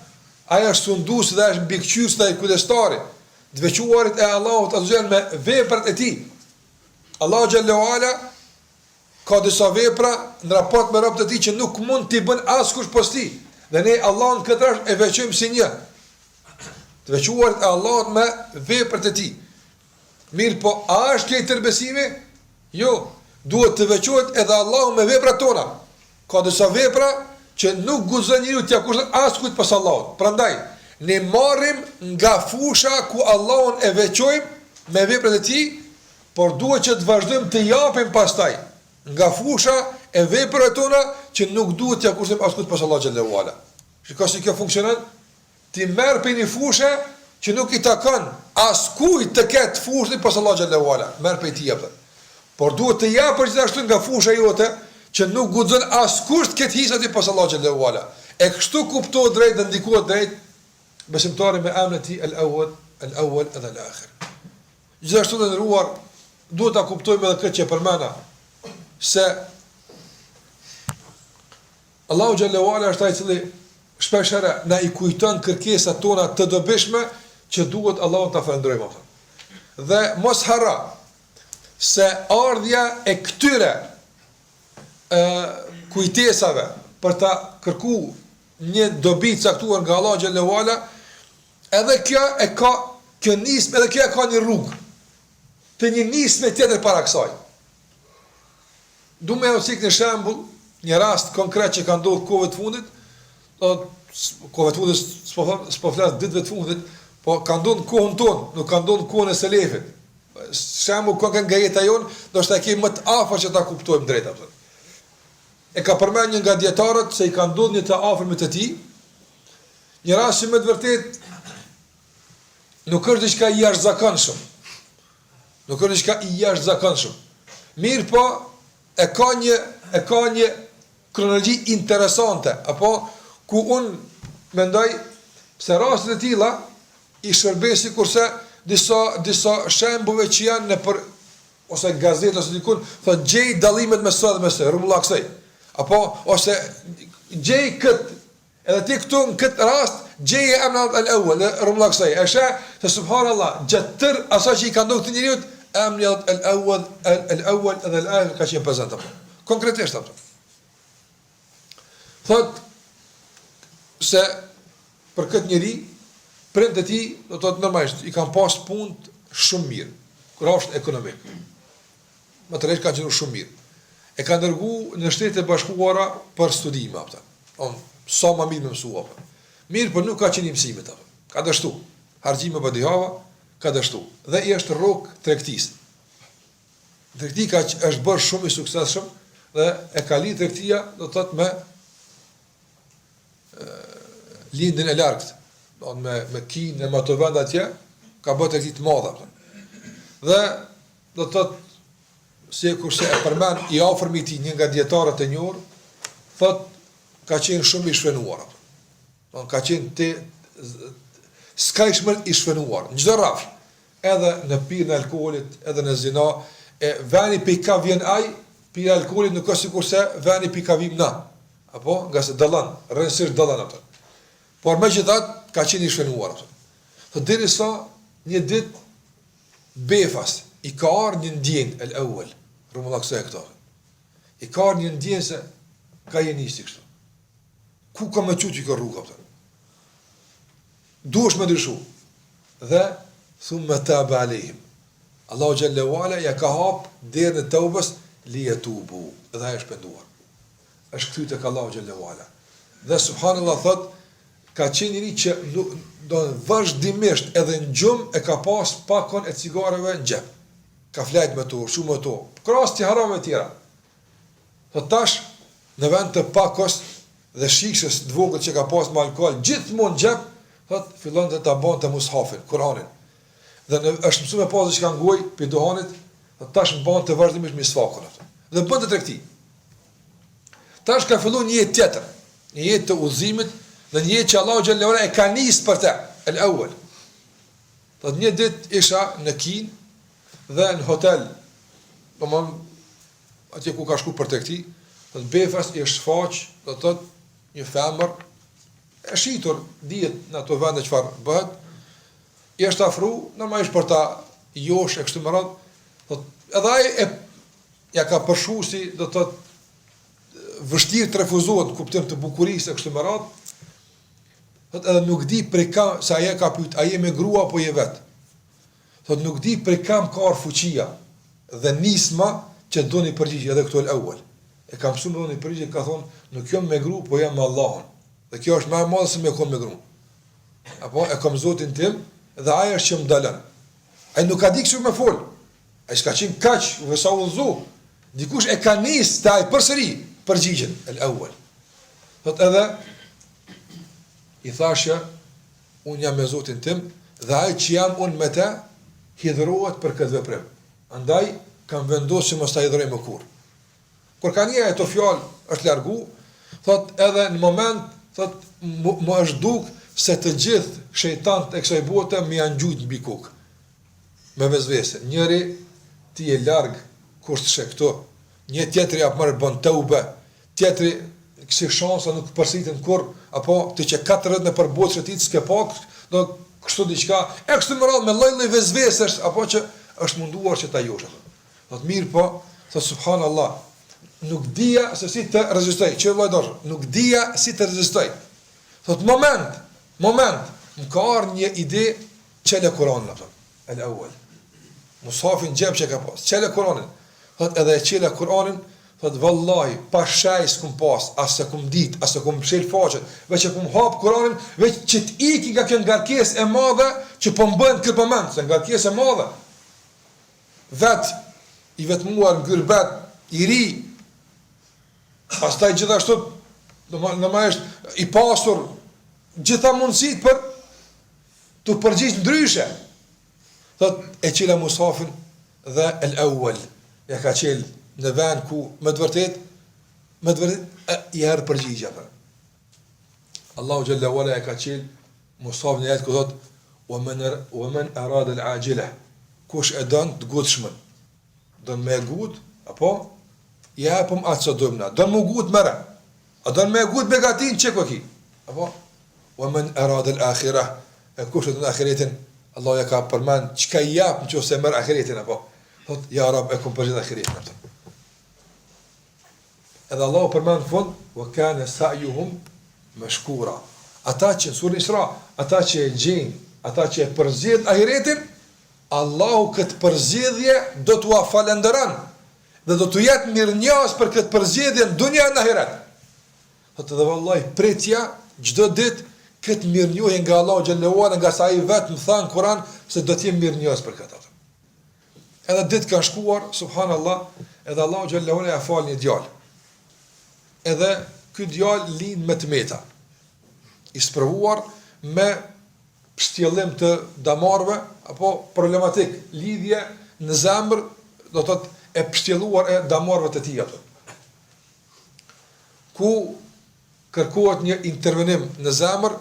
Ai është sundues dhe është mbikëqyrës ndaj kujdestari, të veçuarit e Allahut azza wa jall me veprat e tij. Allahu xhallahu ala ka disa vepra në raport me robët e tij që nuk mund t'i bën askush pas tij. Dhe ne Allahun këtë rast e veçojmë si një të veçuarit e Allahut me veprat e tij. Mirë po, a është kjo tërbesimi? Jo, duhet të veçohet edhe Allahu me veprat tona. Ka disa vepra që nuk guxon njeriu t'ia kushton askujt pas Allahut. Prandaj, ne marrim nga fusha ku Allahun e veçojmë me veprat e tij, por duhet që të vazhdojmë të japim pastaj nga fusha e veprave tona që nuk duhet t'ia kushtojmë askujt pas Allahut xhallahu ala. Shikoj se kjo funksionon. Ti merr për një fushë që nuk i takon askujt të ketë fushën pas Allahut xhallahu ala. Merr për ti apo. Por duhet të japësh gjithashtu nga fusha jote që nuk guxon askush të ketë hisa ti pas Allahut xhallahu ala. E kështu kuptohet drejt dhe ndikohet drejt besimtari me emrin e tij el-awwal dhe el-akhir. Gjithashtu të ndëruar, duhet ta kuptojmë edhe këtë që përmenda se Allahu xhallahu ala është ai i cili shpeshherë na i kujton kërkesat tona të dobishme që duhet Allahun ta falënderojmë. Dhe mos harro se ardhja e këtyre kujtesave për ta kërkuar një dobi të caktuar nga Allahu xhallahu ala, edhe kjo nismë, edhe kjo ka një rrugë të një nisme tjetër para kësaj. Du me ose një shembull një rast konkret që ka ndodhur kohëve të fundit, kohëve të fundit s'po flas ditëve të fundit, po ka ndodhur në kohën tonë, nuk ka ndodhur në kohën e selefit. Shembull kokën nga jeta jon, do të kemi më të afër që ta kuptojmë drejt apo. E ka përmend një nga dietarët se i ka ndodhur një të afërmit të tij, një rast që me të vërtet nuk është diçka i jashtëzakonshëm. Nuk është diçka i jashtëzakonshëm. Mirë po e ka një kronologji interesante, apo ku unë mendoj se rastet e tilla i shërbesi kurse disa shembuve që janë në për ose gazetë ose dikun, thotë gjej dallimet me sot dhe me sot, rrumulla kësaj. Apo ose gjej këtë, edhe ti këtu në këtë rast gjeje emrin al-awwal, rrumulla kësaj. Është se subhanallahu, gjatë tërë asaj që i ka ndodhur këtë njeriu, emri al-awwal dhe al-akhir ka qenë prezant apo. Konkretisht apo. Thotë se për këtë njeri prindët e tij, do të thotë normalisht, i kanë pas punë shumë mirë, kurosht ekonomik. Materialisht kanë qenë shumë mirë. E kanë dërguar në Shtetet e Bashkuara për studime ata. Sa më mirë më mësua. Mirë, por nuk ka qenë mësimet apo. Ka dështu. Harxhime bodihava, ka dështu. Dhe i është rrok tregtisë. Tregtia është bërë shumë i suksesshëm dhe e ka lidhur tregtia, do të thotë me lindjen e largët. Me Kinë, me ato vende atje, ka bërë tregti të madhe. Dhe do të thotë se kurse e përmend i afërmi i tij një nga dietarët e njohur, thotë ka qenë shumë i shfenuar. Ka qenë skajshmën i shfenuar. Në çdo rraf, edhe në pirjen e alkoolit, edhe në zina, e vani pika vjen ai, pirja e alkoolit nuk është sikurse vani pika vim na. Apo nga se dallon, rrësisht dallon ato. Por megjithatë ka qenë i shfenuar. Thotë derisa një ditë befas i ka ardhur një ndjenjë al-awwal, rrumulla kësaj këto. I ka ardhur një ndjenjë se ka jenisi kështu. Ku ka më çuti kjo rrugë apo? Duhesh më ndryshu. Dhe thumma taba alehim. Allahu xhalla wala ja ka hap derën e tawbës li yatubu. Dhe ai është penduar. Është kthy tek Allahu xhalla wala. Dhe subhanallahu thot ka qenë një që do vazhdimisht edhe në gjumë e ka pas pakon e cigareve në xhep. Ka flajt me to, shumë me to. Krahas të harame të tjera. Thot tash në vend të pakos dhe shikshës të vogël që ka pas me alkool gjithmonë në xhep, thot fillon të ta bonte mushafin, Kur'anin. Dhe është mësuar me pasë që ka ngoj pe duhanit, tash bonte vazhdimisht misvakun atë. Dhe bën të tregti. Tash ka filluar një jetë tjetër, një jetë të udhëzimit, dhe një jetë që Allahu xhallahu ala e ka nisë për të, el-awwal. Thot një ditë isha në Kinë dhe në hotel, domthonë atje ku ka shku për tregti, thot befas i shfaq, do të thotë një femër e shitur dihet në ato vende çfarë bëhet, i është afru, normalisht për ta josh e kështu me radhë, thotë edhe ai ja ka përshu si do të thotë vështirë të refuzohet në kuptim të bukurisë e kështu me radhë, thotë edhe nuk di prej kam se ajo ka pyet, a je me grua apo je vet? Thotë nuk di prej kam ka fuqia dhe nisma që doni përgjigje edhe këtu el-awwal. E kam mësuar me doni përgjigje, ka thonë, nuk jam me gru, po jam me Allahun. Dhe kjo është më e madhe se me kon me gru. Apo e kam Zotin tim dhe ai është që më dalon. Ai nuk ka di kështu me fol. Ai s'ka qenë kaq, vësa udhzu. Dikush e ka nis te ai përsëri përgjigjen el-awwal. Thotë edhe i thashë un jam me Zotin tim dhe ai që jam un me të hidhrohet për këtë veprim. Andaj kam vendosur mos ta hidhroj më kurrë. Kur ka një ato fjalë është largu, thot edhe në moment, thot më është duk se të gjithë shejtanët e kësaj bote më janë gjujt mbi kokë. Me vezvese. Njëri ti je larg kur të sheh këto. Një tjetri apo marr bën tauba, tjetri kësi shansa nuk përsëritet kurr, apo ti që 40 në përbotës ti s'ke pak, do kështu diçka, e kështu më radh me lloj-lloj vezvesesh apo që është munduar që ta josh. Thot mirë po, thot subhanallahu, nuk dija se si të rezistoj, që vëllai dosh, nuk dija si të rezistoj. Thot moment, më ka ardhur një ide çelë Kur'anin apo el-awwal. Mushafin xhep që ka pas, çelë Kur'anin. Thot edhe e çelë Kur'anin, Thot vallahi, pa shaj s'kum pas, as se kum dit, as se kum pshel faqet, veç e kum hap Kur'anin, veç që t'iki nga kjo ngarkesë e madhe që po mbën këtë moment, se ngarkesë e madhe. Vet i vetmuar në gyrbet, i ri, pastaj gjithashtu normalisht i pasur gjitha mundësit për të përgjigj ndryshe. Thot e qela mushafin dhe el awwal, ja ka qel në vend ku me të vërtet i erë përgjigja për. Allahu Jalla wala e ka qel mushafin e jetë ku thot wa man arada al-ajila, kush e don të gutshmën, don me gut apo ja pum atë që dojmë na, don më gut mëra, a don me gut begatin çeko ki, apo wa man arada al-akhirah, kush e don ahiretin, Allah ja ka përmend çka i jap nëse merr ahiretin apo thot ja rab e kum përgjigj ahiretin. Edhe Allah përmend fund wa kana sa'yuhum mashkura. Ata që sur Isra, ata që e gjejnë, ata që e përzgjedhin ahiretin, Allahu këtë përzgjedhje do t'ua falenderon dhe do t'u jetë mirënjohës për këtë përzgjedhje në dunja e në ahiret. Thotë dhe vallahi pritja çdo ditë këtë mirënjohje nga Allahu xhallahu ala, nga sa ai vetë më than Kur'an se do të jem mirënjohës për këtë. Edhe ditë kanë shkuar, subhanallahu, edhe Allahu xhallahu ala ja fal një djalë. Edhe ky djalë lind me tmeta, i sprovuar me shtjellim të damarve apo problematik, lidhje në zemër, do të thotë e pështjelluar e damarve të tij ato. Ku kërkohet një intervenim në zemër,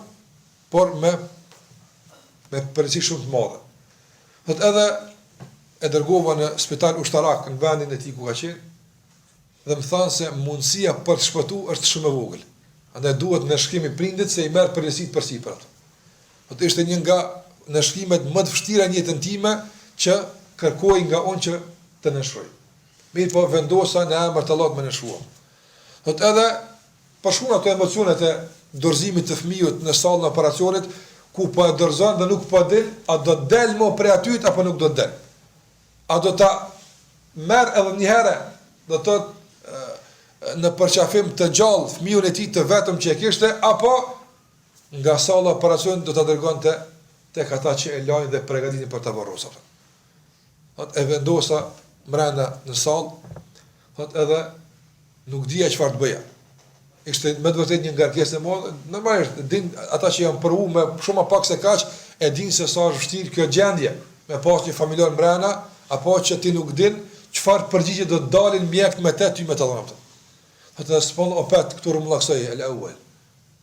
por me përgjegjësi shumë të madhe. Thot edhe e dërgova në spital ushtarak në vendin e tij ku ka qenë, dhe më thanë se mundësia për të shpëtuar është shumë e vogël. Andaj duhet në shkimi prindit se i merr përgjegjësitë përsipër ato. Thot ishte një nga në shkimet më të vështira në jetën time që kërkoj nga unë që të nëshuaj. Mirë po vendosa në emër të Allahut më nëshuam. Thot edhe për shkak ato emocionet e dorëzimit të fëmijës në sallën e operacionit, ku po e dorëzon dhe nuk po del, a do të del më prej aty apo nuk do të del. A do ta merr edhe një herë, do të thotë në përqafim të gjallë fëmijën e tij të vetëm që e kishte, apo nga salla e operacionit do ta dërgonte tek ata që e lajnë dhe përgatiten për ta varrosur. Thot e vendosa brenda në sallë, thot edhe nuk dija çfarë të bëja. Ishte me të vërtetë një ngarkesë e madhe, normalisht din ata që janë provu me shumë pak se kaq, e din se sa është vështirë kjo gjendje, me pas një familjar brenda, apo që ti nuk din çfarë përgjigje do të dalin mjekët me ty me të dhënë. Thot edhe s'pon opet këtu rrumbullaksoj el awwal.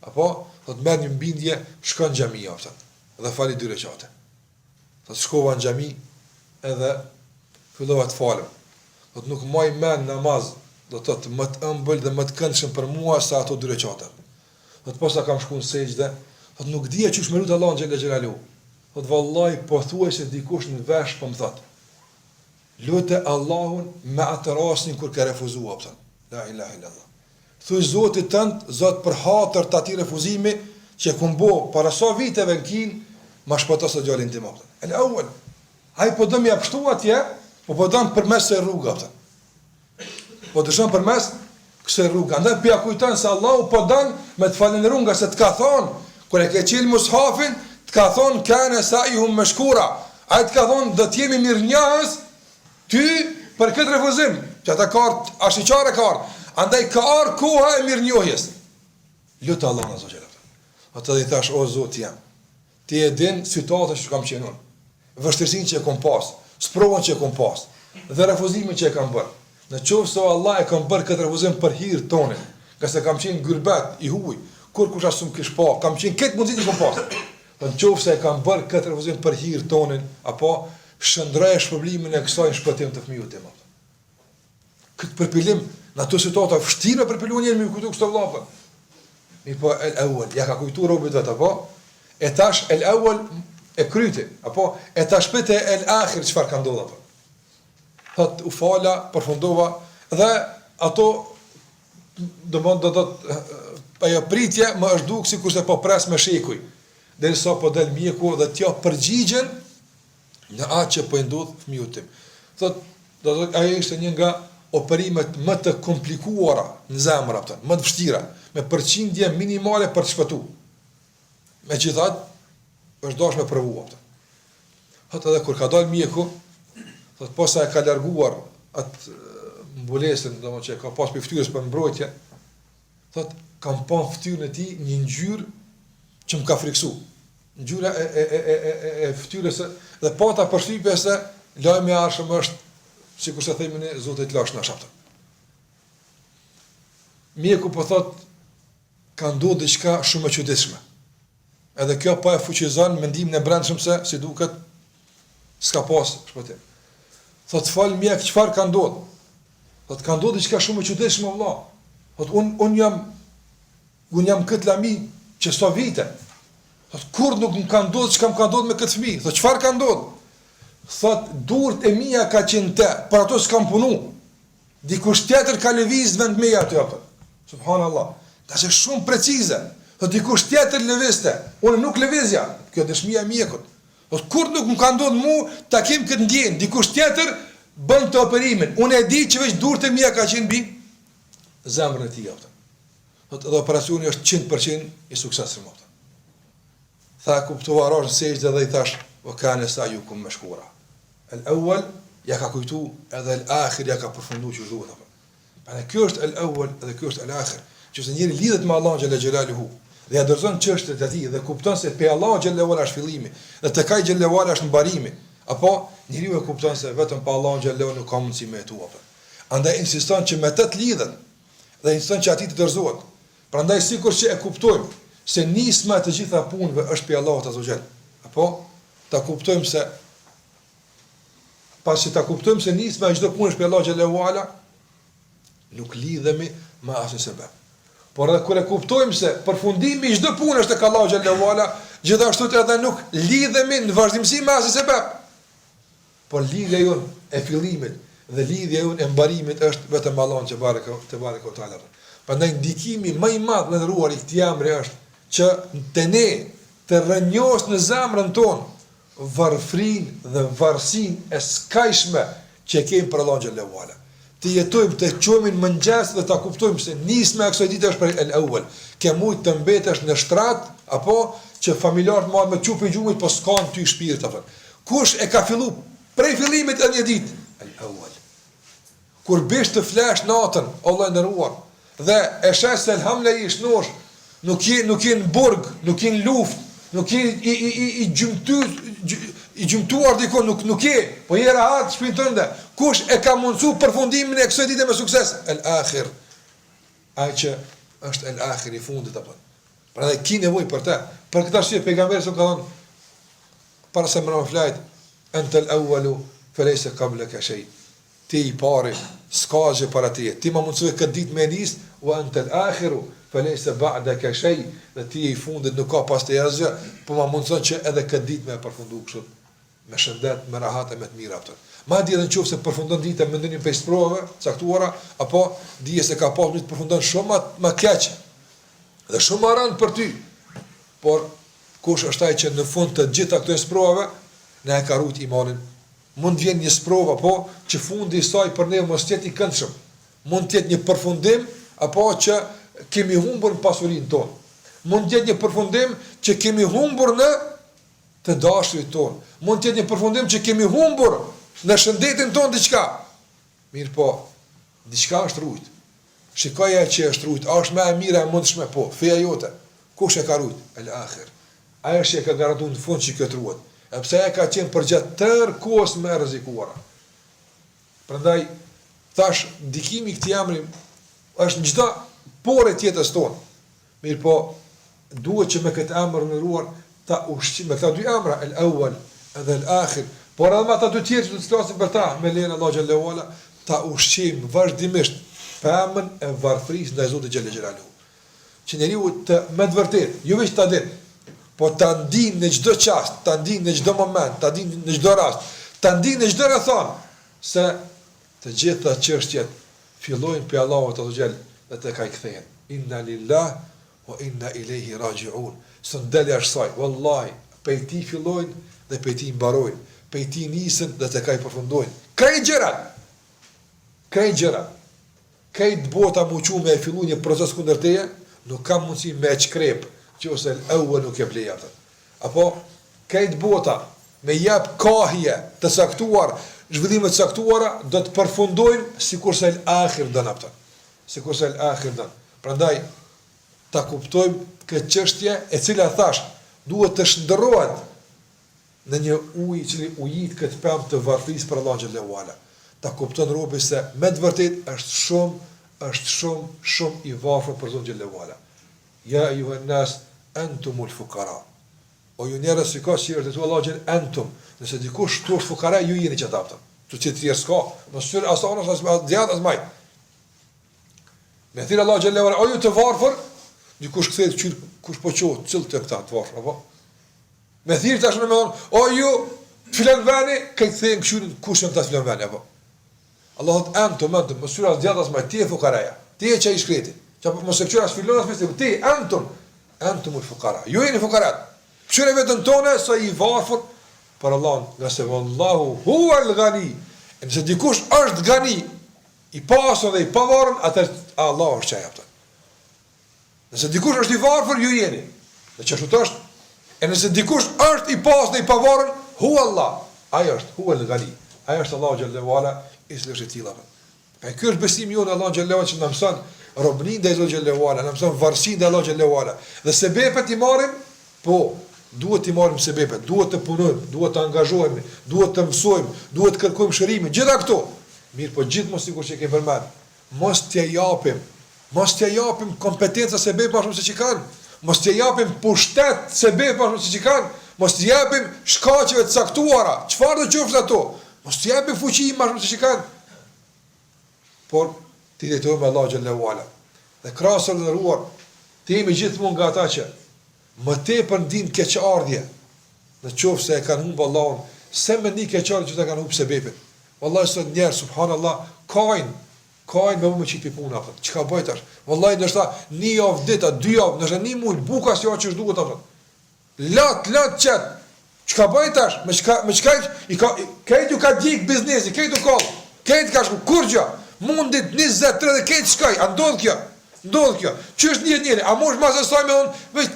Apo thot merr një mbindje, shkon në xhami aftë dhe fali 2 rekate. Thot shkova në xhami edhe fillova të falem. Thot nuk maj mend namaz, do të thotë më të ëmbël dhe më të këndshëm për mua sa ato 2 rekate. Thot posa kam shkuar në sejdë, thot nuk dija çu shmelut Allahun xhela xhelalu. Thot vallahi po thuaj se dikush në vesh po më thot. Lutë Allahun me atë rastin kur ka refuzuar thot. La ilaha illallah. Thuaj Zotit tënd, Zot për hatër të atij refuzimi që kum bë para sa viteve në kin, ma shpëtos së djalin tim atë. El awwal. Ai po do më japshtu atje, po don përmes së rrugës atë. Po dëshon përmes kësaj rruge. Andaj pia kujton se Allahu po don me të falendëruar nga se të ka thonë, kur e ke qel mushafin, të ka thonë kana sa'ihum mashkura. Ai të ka thonë do të jemi mirënjohës ty për këtë refuzim, që ata kart ashiqare kart. Andaj ka ardhur koha e mirënjohjes. Lutë Allahun azza xhelal. Atë i thash o Zot jam. Ti e din situatën që kam qenë unë. Vështirësinë që e kam pas, sprovën që e kam pas, dhe refuzimin që e kam bërë. Në qoftë se Allah e kam bërë këtë refuzim për hir tonë, nga se kam qenë gurbet i huaj, kur kush as kish pa, kam qenë këtë mundësi që kam pas. Në qoftë se e kam bërë këtë refuzim për hir tonë, apo shndroj shpërblimin e kësaj shpëtim të fëmijës tim. Këtë përpilim në ato situata vështira përpiluan njëri me kujtu kështu vllapë. Mi po el awwal, ja ka kujtu robit vetë apo e tash el awwal e kryti, apo e tash pete el akhir çfarë ka ndodhur apo. Thot u fala, përfundova dhe ato do ajo pritje më është duk sikur se po pres me shekuj. Derisa po del mjeku dhe t'ja përgjigjen në atë që po i ndodh fëmijës tim. Thot do të ai ishte një nga operimet më të komplikuara në zemër, më të vështira, me përqindje minimale për të shpëtu. Megjithatë, është dashur me provu. Thotë edhe kur ka dalë mjeku, thotë posa e ka larguar atë mbulesën, domethënë që ka pas për fytyrës për mbrojtje, thotë kam pa fytyrën e tij një ngjyrë që më ka friksu. Ngjyra e fytyrës dhe pata përshtypje se lajmi i arshëm është, sikur se themi ne, Zoti të lash na shapta. Mjeku po thotë ka ndodhur diçka shumë e çuditshme. Edhe kjo pa e fuqizon mendimin e brendshëm se si duket s'ka pas shpëtim. Thot fal mjek, çfarë ka ndodhur? Thot ka ndodhur diçka shumë e çuditshme vëlla. Thot un jam këtë lami që sto vite. Thot kur nuk më ka ndodhur çka më ka ndodhur me këtë fëmijë. Thot çfarë ka ndodhur? Thot durt e mia ka qenë te, për ato s'kam punu. Dikush tjetër ka lëviz vend me aty apo. Subhanallah. Tash është shumë precize. Thot dikush tjetër lëvizte, unë nuk lëvizja. Kjo dëshmia e mjekut. Thot kur nuk më ka ndodhur mua takim këtë ndjen, dikush tjetër bën të operimin. Unë e di që veç durt e mia ka qenë mbi zemrën e tij apo. Thot edhe operacioni është 100% i suksesshëm apo. Tha kuptova rreth sejdë dhe I thash, "O kanë sa ju kum mashkura." El-awwal ja ka kujtu edhe el-akhir ja ka përfunduar që duhet apo. Pra kjo është el-awwal dhe kjo është el-akhir. Që se njëri lidhet me Allahun xhalla xhelaluhu dhe ja dorëzon çështjet e tij dhe kupton se pe Allahu xhalla wala është fillimi dhe te kaj xhalla wala është mbarimi, apo njeriu e kupton se vetëm pa Allahun xhalla wala nuk ka mundësi me jetu apo. Andaj insiston që me të lidhet dhe insiston që atij të dorëzohet. Prandaj sikur që e kuptojmë se nisma e të gjitha punëve është pe Allahu azza xhall. Apo ta kuptojmë se pasi ta kuptojmë se nisma e çdo punë është pe Allahu xhalla wala, nuk lidhemi me asnjë sebeb. Por edhe kur e kuptojmë se përfundimi I çdo pune është tek Allahu xhallahu ala, gjithashtu edhe nuk lidhemi në vazhdimsi me asnjë sebeb. Por lidhja jonë e fillimit dhe lidhja jonë e mbarimit është vetëm Allahu te bareka taala. Prandaj ndikimi më I madh në ndëruar I këtij amri është që te ne të rrënjos në zemrën tonë varfrinë dhe varësinë e skajshme që kemi për Allahu xhallahu ala. Të jetojmë të qomin mëngjes dhe ta kuptojmë se nisma e kësaj dite është për el-awwal. Ke mujt të mbetesh në shtrat apo që familjarët marrë me çupi gjumit po s'kan ty shpirt apo. Kush e ka fillu prej fillimit e një ditë? El-awwal. Kur bish të flesh natën, Allah nderuar, dhe e shes se elhamdulillah I shnosh, nuk je në burg, nuk je në luftë, nuk je I gjymtuar dikon nuk je, po je rahat shpirtin tënde. Kush e ka mundsu përfundimin e kësaj dite me sukses? El-akhir. Ai që është el-akhir I fundit apo. Prandaj ki nevojë për të. Për këtë arsye pejgamberi sa ka thënë para se më flajt, anta el-awwalu falaysa qablaka shay. Ti I pari, s'ka gjë para teje. Ti më mundsoj këtë ditë me nis, wa anta el-akhiru falaysa ba'daka shay. Dhe ti I fundit nuk ka pas te asgjë, po më mundson që edhe këtë ditë me përfundu kështu me shëndet, me rahat e me të mira ato. Madje edhe nëse përfundon dita me ndonjë pesë provave caktuara, apo dije se ka pasur të përfundon shumë më keq. Dhe shumë më rënd për ty. Por kush është ai që në fund të gjitha këto provave ne e ka rrit imanin? Mund të vjen një sprova, po që fundi I saj për ne mos jetë I këndshëm. Mund të jetë një përfundim apo që kemi humbur pasurinë tonë. Mund të jetë një përfundim që kemi humbur në të dashurit tonë. Mund të jetë një përfundim që kemi humbur në shëndetin tonë diçka. Mirë po, diçka është rujt. Shikoja që është rujt, a është më e mira e mundshme po, feja jote. Kush e ka rujt? El-akhir. Ai është që ka garantuar në fund që këtë ruhet. E pse e ka qenë përgjatë tërë kohës më rrezikuara. Prandaj thash ndikimi I këtij amri është në çdo porë të jetës tonë. Mirë po, duhet që me këtë emër ndëruar ta ushqim me këta dy emra, el-awwal edhe el-akhir, por edhe me ata dy tjerë që do të flasim për ta, me lejen e Allahu xhallahu ala, ta ushqim vazhdimisht pemën e varfërisë ndaj Zotit xhallahu xhelalu. Që njeriu të me të vërtetë, jo vetëm ta dinë, po ta ndinë në çdo çast, ta ndinë në çdo moment, ta ndinë në çdo rast, ta ndinë në çdo rrethon se të gjitha çështjet fillojnë pe Allahu te xhel dhe te ai kthehen. Inna lillahi wa inna ilayhi raji'un. Së ndeli është saj, wallahi, pej ti fillojnë dhe pej ti mbarojnë, pej ti nisën dhe të kaj përfundojnë. Kaj krejt gjëra, krejt bota muqu me e fillu një proces kundër teje, nuk kam mundësi me e qkrep, që ose l'awwal nuk e bleja të. Apo, krejt bota me jep kahje të saktuar, zhvillimet të saktuara, do të përfundojnë si kurse l'aakhir dënë apëta. Si kurse l'aakhir dënë. Prandaj, ta kuptojmë këtë çështje e cila thash, duhet të shndërrohet në një ujë i cili ujit këtë pemë të varfërisë për Allah xhallahu ala. Ta kupton robi se me të vërtet është shumë i varfër për Zotin xhallahu ala. Ja ayuha nas antumul fuqara. O ju njerëz si ka si është tu Allah xhel antum. Nëse dikush tu është fuqara, ju jeni që tapta. Tu që të tjerë s'ka, mos syr asonos as djat as maj. Me thirr Allah xhallahu ala, o ju të varfër, dikush kthehet çyr kush po qohet, çill të këta të varfër apo. Me thirr tash më thon, o ju filan vani, këtë thën këshirin kush janë ta filan vani apo. Allahu antum mos syr as djat as maj, ti e fuqaraja. Ti e çaj i shkreti. Çapo mos e qyr as filon as festim, ti antumul fuqara. Ju jeni fuqarat. Pëshire vetën tone, sa i varfër për Allah, nga se Wallahu huwa al-ghani. E nëse dikush është gani, i pasën dhe i pavarën, atër Allah është qaj apëta. Nëse dikush është i varfër, ju jeni. Dhe që shtu të është. E nëse dikush është i pasën dhe i pavarën, huwa Allah. Aja është, huwa al-ghani. Aja është Allah xhallahu ala, isë lështë i tila. E kjo është besim jo në Allah xhallahu ala që në mësën robnin dhe Allah xhallahu ala, në mësën varsin dhe Allah xhallahu ala. Dhe sebepet i marim, po, duhet të marrim sebepet, duhet të punojmë, duhet të angazhohemi, duhet të mësojmë, duhet të kërkojmë shërimin, gjitha këto. Mirë, po gjithmonë sikur që kemi përmend, mos t'ia japim kompetenca sebep ashtu siç i kanë, mos t'ia japim pushtet sebep ashtu siç i kanë, mos t'ia japim shkaqeve të caktuara, çfarë do qoftë ato, mos t'ia japim fuqi ashtu siç i kanë. Por ti drejtohemi me Allah xhallahu ala. Dhe krahasë të ndëruar, ti jemi gjithmonë nga ata që më tepër ndin keqardhje, në qoftë se e kanë humbë Allahun, se me një keqardhje që të kanë humbë sebepin. Wallahi sot njerë, subhanallah, kajnë me më qitë për punë, që ka bëjtash? Wallahi nështë një javë dita, 2 javë, nështë një mujtë, buka si jo që është duhet, latë qëtë, që ka bëjtash? Me qëka, kejtë ju ka djekë biznesi, kejtë u kallë, kejtë ka shku, kur gjë, mundit 20, 30, kejtë shkaj, a ndodhë kjo, që është njëri, a mosh ma se saj me thonë,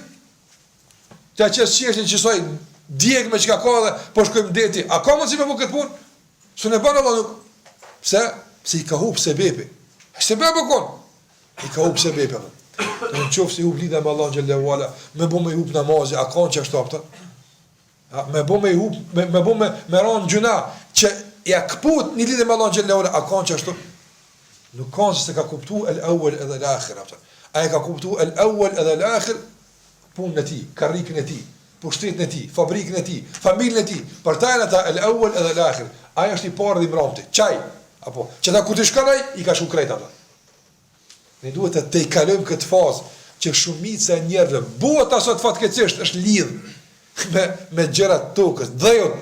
ta qesë qeshtin që soj djek me që ka ka dhe po shkojmë deti, a ka mundësi me bu këtë punë? Së ne banë Allah nuk. Pse? Se i ka hub sebepi. Sebepi konë. I ka hub sebepi. Të në qofë se hub lidhe me Allah në xhallahu ala, me bu me hub namazi, a kanë që është apëta? Me bu me hub, me bu me ranë gjuna, që ja këput një lidhe me Allah në xhallahu ala, a kanë që është? Nuk kanë se ka kuptu el-awwal edhe el-akhir. A e ka kuptu el-awwal edhe el-akhir, punën e tij, karrikën e tij, pushtetin e tij, fabrikën e tij, familjen e tij. Për ta ata el-awwal edhe el-akhir. Ai është i parë dhe i mbromti. Çaj, apo që ta ku të shkon ai, i ka shku krejt ata. Ne duhet të tejkalojmë këtë fazë që shumica e njerëzve, bota sot fatkeqësisht është lidh me gjërat tokës, dhëjon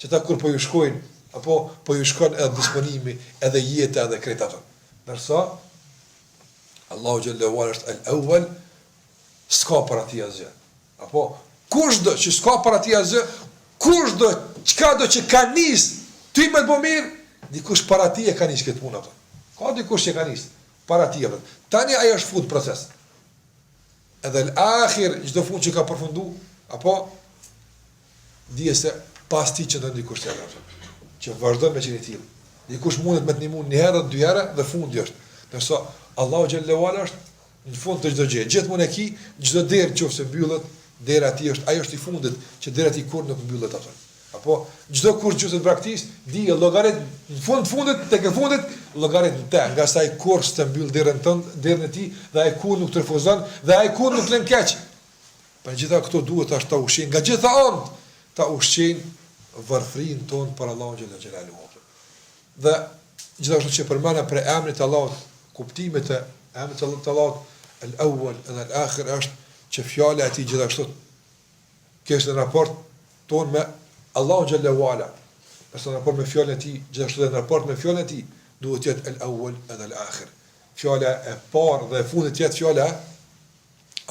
që ta kur po ju shkojnë, apo po ju shkon edhe disponimi, edhe jeta, edhe krejt ata. Ndërsa Allahu xhallahu ala është el-awwal, s'ka për ati asgjë. Apo, kush do që s'ka për ati asgjë, kush do, qka do që ka nisë, ty me të bo mirë, dikush për ati e ka nisë këtë punë. Ka dikush që ka nisë, për ati e. Tani ajo është fut proces. Edhe l'akhir, gjdo fund që ka përfundu, apo, dije se pas ti që do dikush të edhe. Që vazhdo me qeni tjilë. Dikush mundet me të një mund 1 herë, 2 herë, dhe fundi është. Nërso, Allahu xhallahu ala është në fund të çdo gjë. Gjithmonë e ki, çdo derë nëse mbyllet, dera e tij është, ajo është i fundit, që dera e tij kur nuk mbyllet atë. Apo çdo kurs që të braktis, di llogarit në fundit tek e fundit, llogarit në të, nga sa ai kurs të mbyll derën tënd, derën e tij, dhe ai kur nuk të refuzon, dhe ai kur nuk lën keq. Për gjitha këto duhet ta ushqejnë nga gjitha anët, ta ushqejnë varfrin ton për Allahun xhallahu. Dhe gjithashtu që përmana për emrin e Allahut, kuptimet e emrit të Allahut, el-awwal edhe el-akhir është që fjala e tij gjithashtu kështë në raport ton me Allahu xhallahu ala. Nëse në raport me fjalën e tij, gjithashtu edhe në raport me fjalën e tij, duhet të jetë el-awwal edhe el-akhir. Fjala e parë dhe e fundit të jetë fjala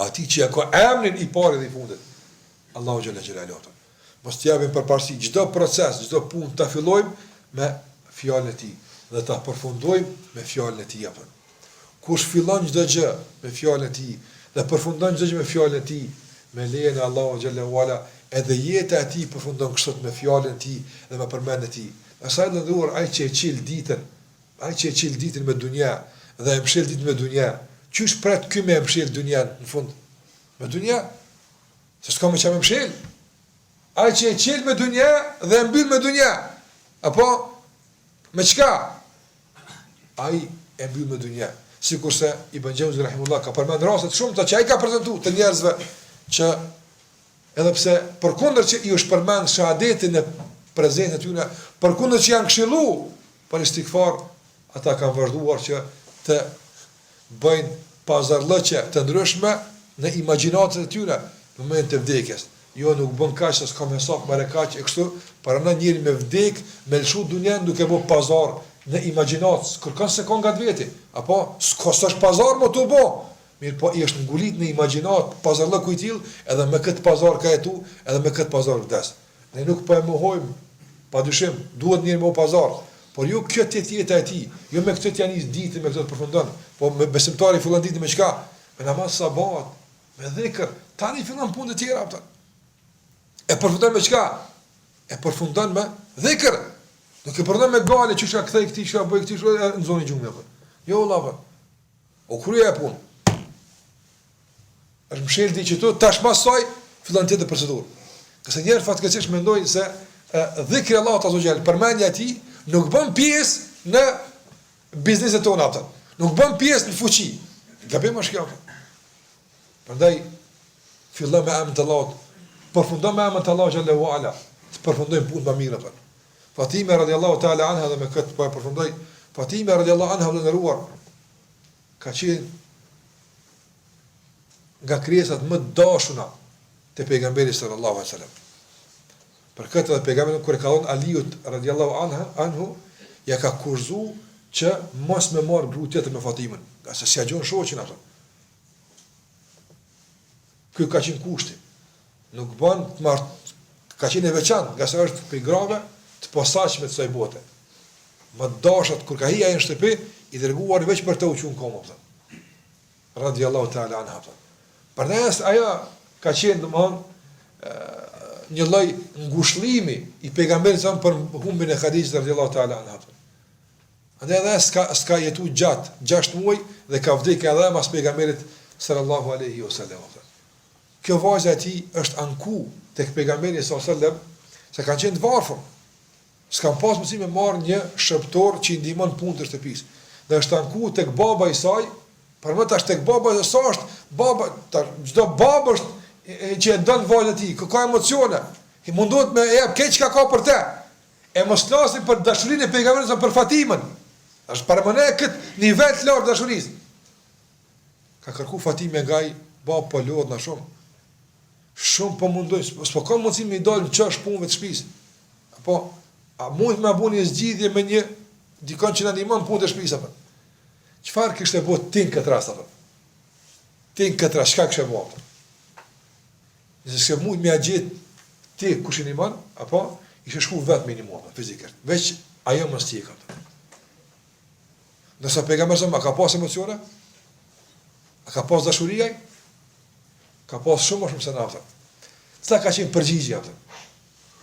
atij që ka emrin i parë dhe i fundit. Allahu xhallahu ala. Mos t'i japim përparësi çdo proces, çdo punë ta fillojmë me fjalën e tij. dhe ta përfundojmë me fjalën e tij apo. Kush fillon çdo gjë me fjalën e tij dhe përfundon çdo gjë me fjalën e tij, me lejen e Allahu xhallahu ala, edhe jeta e tij përfundon kështu me fjalën e tij dhe me përmendjen e tij. Asaj do dhuar ai që e çil ditën me dunja dhe e mshël ditën me dunja. Qysh pret ky me mshël dunjan në fund? Me dunja? Se s'ka më çam mshël. Ai që e çel me dunja dhe e mbyll me dunja. Apo me çka? Ai e mbyll me dunja. Sikurse Ibn Jauzi rahimullah ka përmend raste shumë të që ai ka prezantuar të njerëzve që edhe pse përkundër që i është përmend shahadetin në prezencën e tyre, përkundër që janë këshilluar për istighfar, ata kanë vazhduar që të bëjnë pazarllëqe të ndryshme në imagjinatën e tyre në momentin e vdekjes. Jo, nuk bën kaq se s'ka më saq më kaq e kështu, para në njëri me vdek, me lëshu dunjan duke bë pazar në imagjinatë, kërkon se ka nga veti, apo s'ka pazar më të bë. Mirë, po i është ngulit në imagjinat, pazarllëku i tillë, edhe me këtë pazar ka jetu, edhe me këtë pazar vdes. Ne nuk po e mohojmë, padyshim, duhet njëri me pazar, por jo kjo jeta e tij, jo me këtë janë nis ditë, me këtë të përfundon, po me besimtari fillon ditën me çka? Me namaz sabat, me dhikr, tani fillon punë të tjera ato. E përfundon me çka? E përfundon me dhikr. Nuk e përfundon me gale, çu ka kthej këtij, çu bëj këtij në zonë gjungë apo. Jo valla. O krye e punë. Është mshël di që tu tash pasoj fillon tjetër procedurë. Qëse njerë fatkeqësisht mendojnë se dhikri Allahut azza xal, përmendja e tij nuk bën pjesë në bizneset tona ato. Nuk bën pjesë në fuqi. Gabim është kjo. Prandaj fillon me emrin e Allahut, përfundon me emrin e Allahut xhallahu ala, të përfundojmë punë më mirë ato. Fatima radhiyallahu ta'ala anha dhe me këtë po e përfundoj. Fatima radhiyallahu anha vlerëruar ka qenë nga krijesat më dashura te pejgamberi sallallahu alaihi wasallam. Për këtë edhe pejgamberi kur e ka dhënë Aliut radhiyallahu anhu, ja ka kurzu që mos me marr grup tjetër me Fatimën, qase si agjon shoqin ato. Ky ka qenë kushti. Nuk bën të marr, ka qenë e veçantë, qase është për grave të posaçme të kësaj bote. Më dashat kur ka hija në shtëpi, i dërguar veç për të u qenë komo. Radhiyallahu ta'ala anha. Përnes ajo ka qenë domthon një lloj ngushëllimi i pejgamberit sa për humbin e Khadijës radhiyallahu ta'ala anha. Andaj edhe s'ka jetu gjatë 6 muaj dhe ka vdekur edhe mas pejgamberit sallallahu alaihi wasallam. Kjo vajza e tij është anku tek pejgamberi sallallahu alaihi wasallam, se kanë qenë të varfër. S'kan pas mundësi me marr një shërptor që i ndihmon punë të shtëpisë. Dhe është anku tek baba i saj. Për më tash tek baba e sa është, baba, çdo babë është që e don vajzën e tij, ka emocione. I mundohet me jep keq çka ka për të. E mos flasim për dashurinë e pejgamberit sa për Fatimën. Është para mëne kët nivel të lartë dashurisë. Ka kërku Fatime nga ai baba po lodh na shumë. Shumë po mundoj, s'po ka mundësi me i dalë në çash punëve të shtëpisë. Apo a mund të më bëni zgjidhje me një dikon që na ndihmon punë të shtëpisë apo? Çfarë kishte bëu ti në këtë rast apo? Ti në këtë rast çka kishe bëu? Nëse s'e mund me agjet ti kush i ndihmon, apo ishe shku vetë minimum fizikisht. Veç ajo mos ti e ka. Nëse pejgamberi sa ka pas emocione? A ka pas dashuri ai? Ka pas shumë se na. Sa ka qenë përgjigje atë?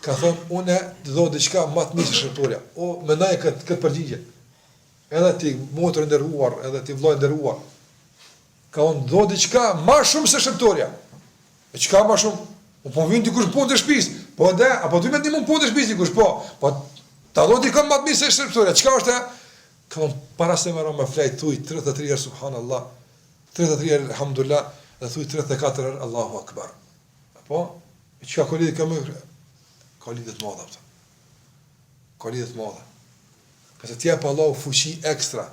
Ka thonë unë do diçka më të mirë se shërtorja. O mendoj këtë përgjigje. Edhe ti motër nderuar, edhe ti vllai nderuar. Ka unë do diçka më shumë se shërtorja. E çka më shumë? Po vjen dikush punë të shtëpisë. Po dhe apo ti më ndihmon punë të shtëpisë dikush po. Po ta do dikon më të mirë se shërtorja. Çka është? Ka para se më rom me flet thuj 33 subhanallah. 33 alhamdulillah, dhe thuj 34 Allahu akbar. Apo çka ka lidhje këmë? Ka lidhje të madhe. Ka lidhje të madhe. Këse tja pa Allahu fuqi ekstra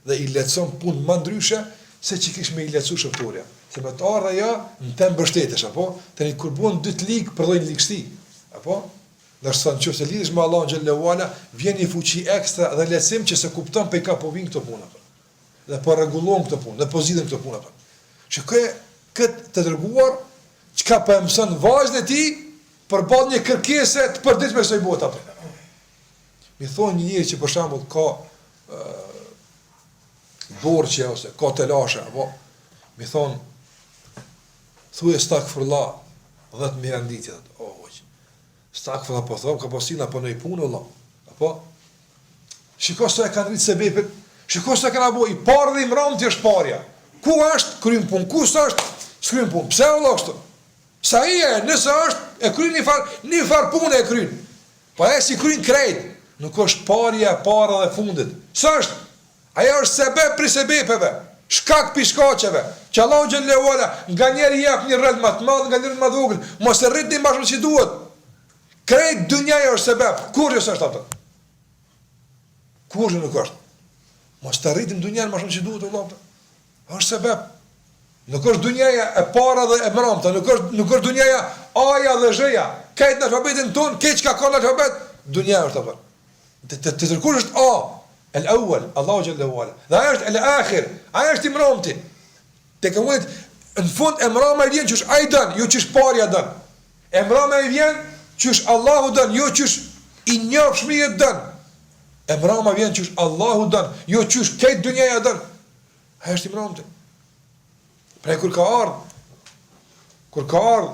dhe i letëson punë më ndryshe se që kish me i letësu shëptorja. Se me të ardha ja në temë bështetesh, apo? Të një kur buon 2 ligë përdojnë ligësti, apo? Nërsa në që se lidhësh me Allah në gjellë uala, vjen një fuqi ekstra dhe letësim që se kupton pe ka po vinë këtë punë, apo? Dhe po regulon këtë punë, dhe po zidhen këtë punë, apo? Që këtë të dërguar, që ka për mësën vajzën e ti, përbad një kërkese të përdit me soj bot, apo? Mi thonë një njëri që për shambull ka borxhe ose ka telashe, apo mi thon thuaj stakfirullah 10.000 renditje. Stakfirullah po thon, ka pasina po në punë valla. Apo shiko se e kanë rritë sebepin, shiko se e kanë abu, i parë dhe i mramti është parja. Ku është, krym punë, ku është, s'krym punë. Pse valla kështu? Sa i e, nëse është, e kryn një far punë e kryn. Po e si kryn krejt, nuk është parja, para dhe fundit. Së është? Aja është sebep për sebepeve, shkak për shkaqeve, që Allah xhallahu ala nga njeri jep një rrët më të madh, nga njeri më të vogël, mos e rritni bashkë që duhet. Krejt dynjaja është sebep, kur jo s'është atë? Kur nuk është? Mos të rritim dynjan më shumë që duhet vëllai. Është sebep. Nuk është dynjaja e para dhe e mramta, nuk është dynjaja aja dhe zhja. Këtë në alfabetin ton, këtë çka ka në alfabet, dynja është apo. Të tërkush është A, el-awwal, Allahu xhallahu ala. Dhe ajo është el-akhir, ajo është i mramti. Te komunit në fund e mrama vjen që është ai don, jo që është parja don. E mrama vjen që është Allahu don, jo që është i njohshmi don. E mrama vjen që është Allahu don, jo që është këtë dynjaja don. Ajo është i mramti. Pra kur ka ardhë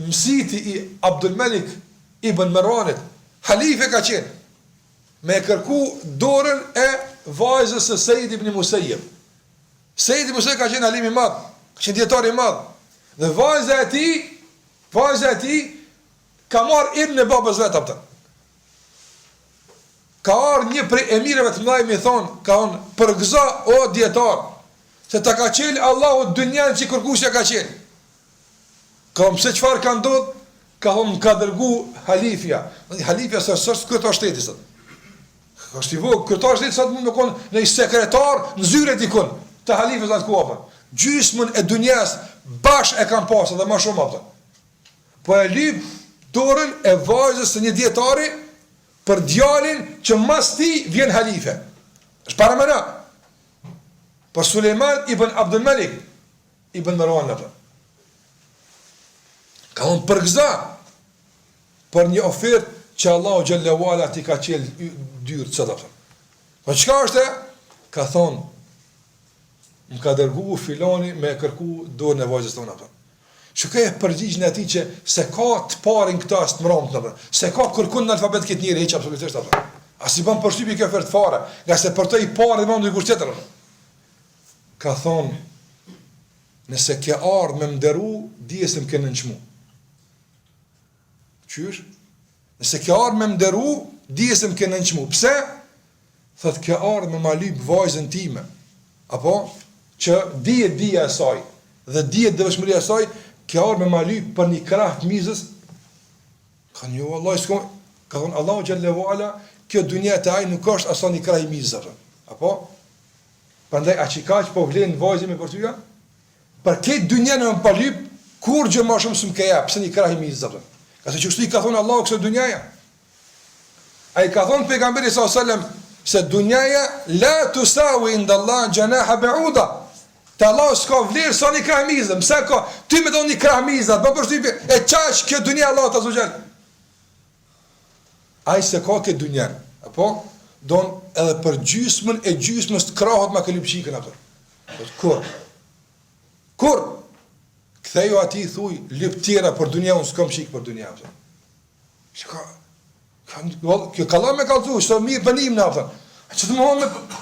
mësiti i Abdul Malik ibn Marwanit, halife ka qenë, me kërku dorën e vajzës së Sejid ibn Musayyib. Sejid ibn Musayyib ka qenë halim i madh, ka qenë dietar i madh. Dhe vajza e tij ka marrë ibn e babës vet atë. Ka ardhë një prej emirëve të mëdhej mi thonë, ka thonë, përgëza o dietar, se ta ka qelë Allahu dynjan që kërkusja ka qelë. Ka thonë, pse çfarë ka ndodhë? Ka thonë, ka dërgu halifja. Halifja së kryetar shteti sot. Ka është i vogël, kryetar shteti sot mund me konë në i sekretar në zyre dikun të halifës atë kuapën. Gjysmën e dynjas bash e kam pasë dhe ma shumë apëtë. Po e lyp dorën e vajzës së një dietari për djalin që mas ti vjen halife. Është para mëna. Për Suleiman ibn Abdul Malik ibn Marwan atë. Ka unë përgëza për një ofertë që Allahu xhallahu ala ti ka qelë dyrë të atë. Po çka është? Ka thonë, më ka dërgu filani me kërku dorën e vajzës tonë atë. Shukaj e përgjigjën e ati që se ka të parin këta së të mramët në përë, se ka kërkun në alfabet këtë njëri, heqë absolutisht atë. As i ban përshtypi kjo fërtë fare, nga se për të i parë dhe më në dikush tjetër. Ka thonë, nëse ke ardhë me mderu, dije se më ke nënqmu. Qysh? Nëse ke ardhë me mderu, dije se më ke nënqmu. Pse? Thët ke ardhë me ma lypë vajzën time. Apo? Që dije e saj, dhe dije dëvëshmëria e saj, ke ardhë me ma lypë për një krah të mizës. Ka një Allah, ka thonë Allahu xhallahu ala, kjo dunja të ajë nuk është asa një krah i mizës. Apo? Prandaj a që ka që po vlenë vajzën me për tyja? Për këtë dunja në më pa lypë, kur gjë ma shumë së më keja, pëse një krah i mizës. Ka se që kështu i ka thonë Allahu kësë dunjaja. A i ka thonë pejgamberi s.a.s. se dunjaja la tusawi inda Allah janaha ba'uda. Te Allah s'ka vlerë sa një krah mizë. Mëse ka, ty me do një krah mizë, për përshtypje, e qaq kjo dunja Allah të azogjel. A i se ka këtë dunjan, apo? Don edhe për gjysmën e gjysmës të krahët ma këllip qikën apër. Kur? Këthejo ati i thuj, lyp tjera për dunja, unë s'kam qikë për dunja. Kjo kalla me kalëzu, shto mirë bënim në apër. Që të më honë me...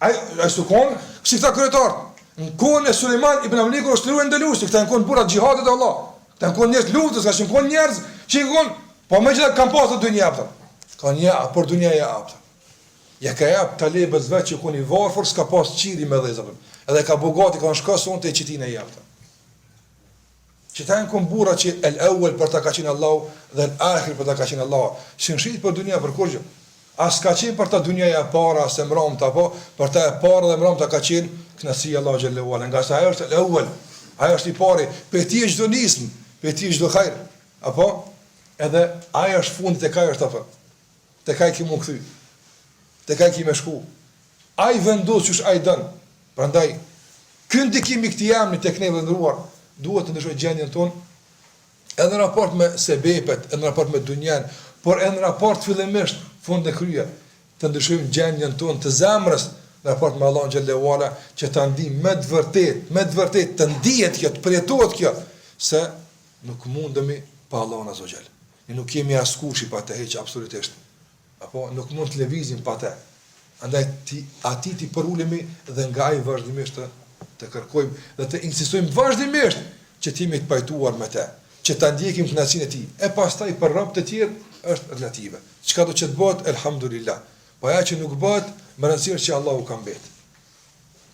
A i së konë, si këta kërëtarë. Në kohën e Suleiman ibn Amlikur është luajnë ndeluesi, këta në kohën burat xhihadit e Allah. Këta në kohën njerëz luftës, ka në kohën njerëz që i kohën, po me gjitha kanë pasë të dunja apëtër. Ka një, për dunja ja apëtër. Ja ka japë talebës veç që kohën i varfër, s'ka pasë qiri me dhezë apëtër. Edhe ka bogati, ka në shka sonë të e qitin e japëtër. Që ta në kohën burat që el-awwal për ta ka qenë Allah dhe el-akhir për ta ka qenë Allah. Që në shqit për dunja për kur gjë. As ka qenë për ta dunjaja para, se mramta, po, për ta e para dhe mramta ka qenë knasi Allahu xhallahu ala. Nga sa ajo është el-awwal, ajo është i pari, pe ti e çdo nism, pe ti çdo hajr. Apo edhe ajo është fundi tek ajo është apo. Tek ai që më kthy. Tek ai që më shku. Ai vendos çush ai don. Prandaj ky ndikim I këtij jamni tek ne vendruar, duhet të ndryshojë gjendjen tonë edhe në raport me sebepet, edhe në raport me dunjan, por edhe në raport fillimisht fund e krye të ndryshojmë gjendjen tonë të zemrës në raport me Allahun xhallahu ala, që ta ndijmë me të vërtet të ndihet kjo, të përjetohet kjo, se nuk mundemi pa Allahun azza xal. Ne nuk kemi askush pa të heq absolutisht. Apo nuk mund të lëvizim pa të. Andaj ati ti përulemi dhe nga ai vazhdimisht të kërkojmë dhe të insistojmë vazhdimisht që ti jemi të pajtuar me të, që ta ndjekim kënaqësinë e tij. E pastaj për rob të tjerë është relative. Çka do të bëhet, elhamdulillah. Po ajo që nuk bëhet, më rëndësishme që Allahu ka mbet.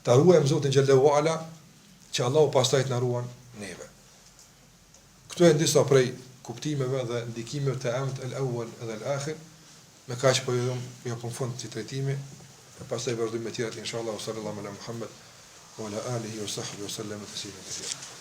Ta ruajmë Zotin xhallahu ala, që Allahu pastaj të na ruan neve. Këto janë disa prej kuptimeve dhe ndikimeve të amt el-awwal dhe el-akhir. Me kaq po jo po fund të trajtimi, e pastaj vazhdojmë me tjerat inshallah sallallahu alaihi wa sallam Muhammad wa ala alihi wa sahbihi wa sallam taslima katira.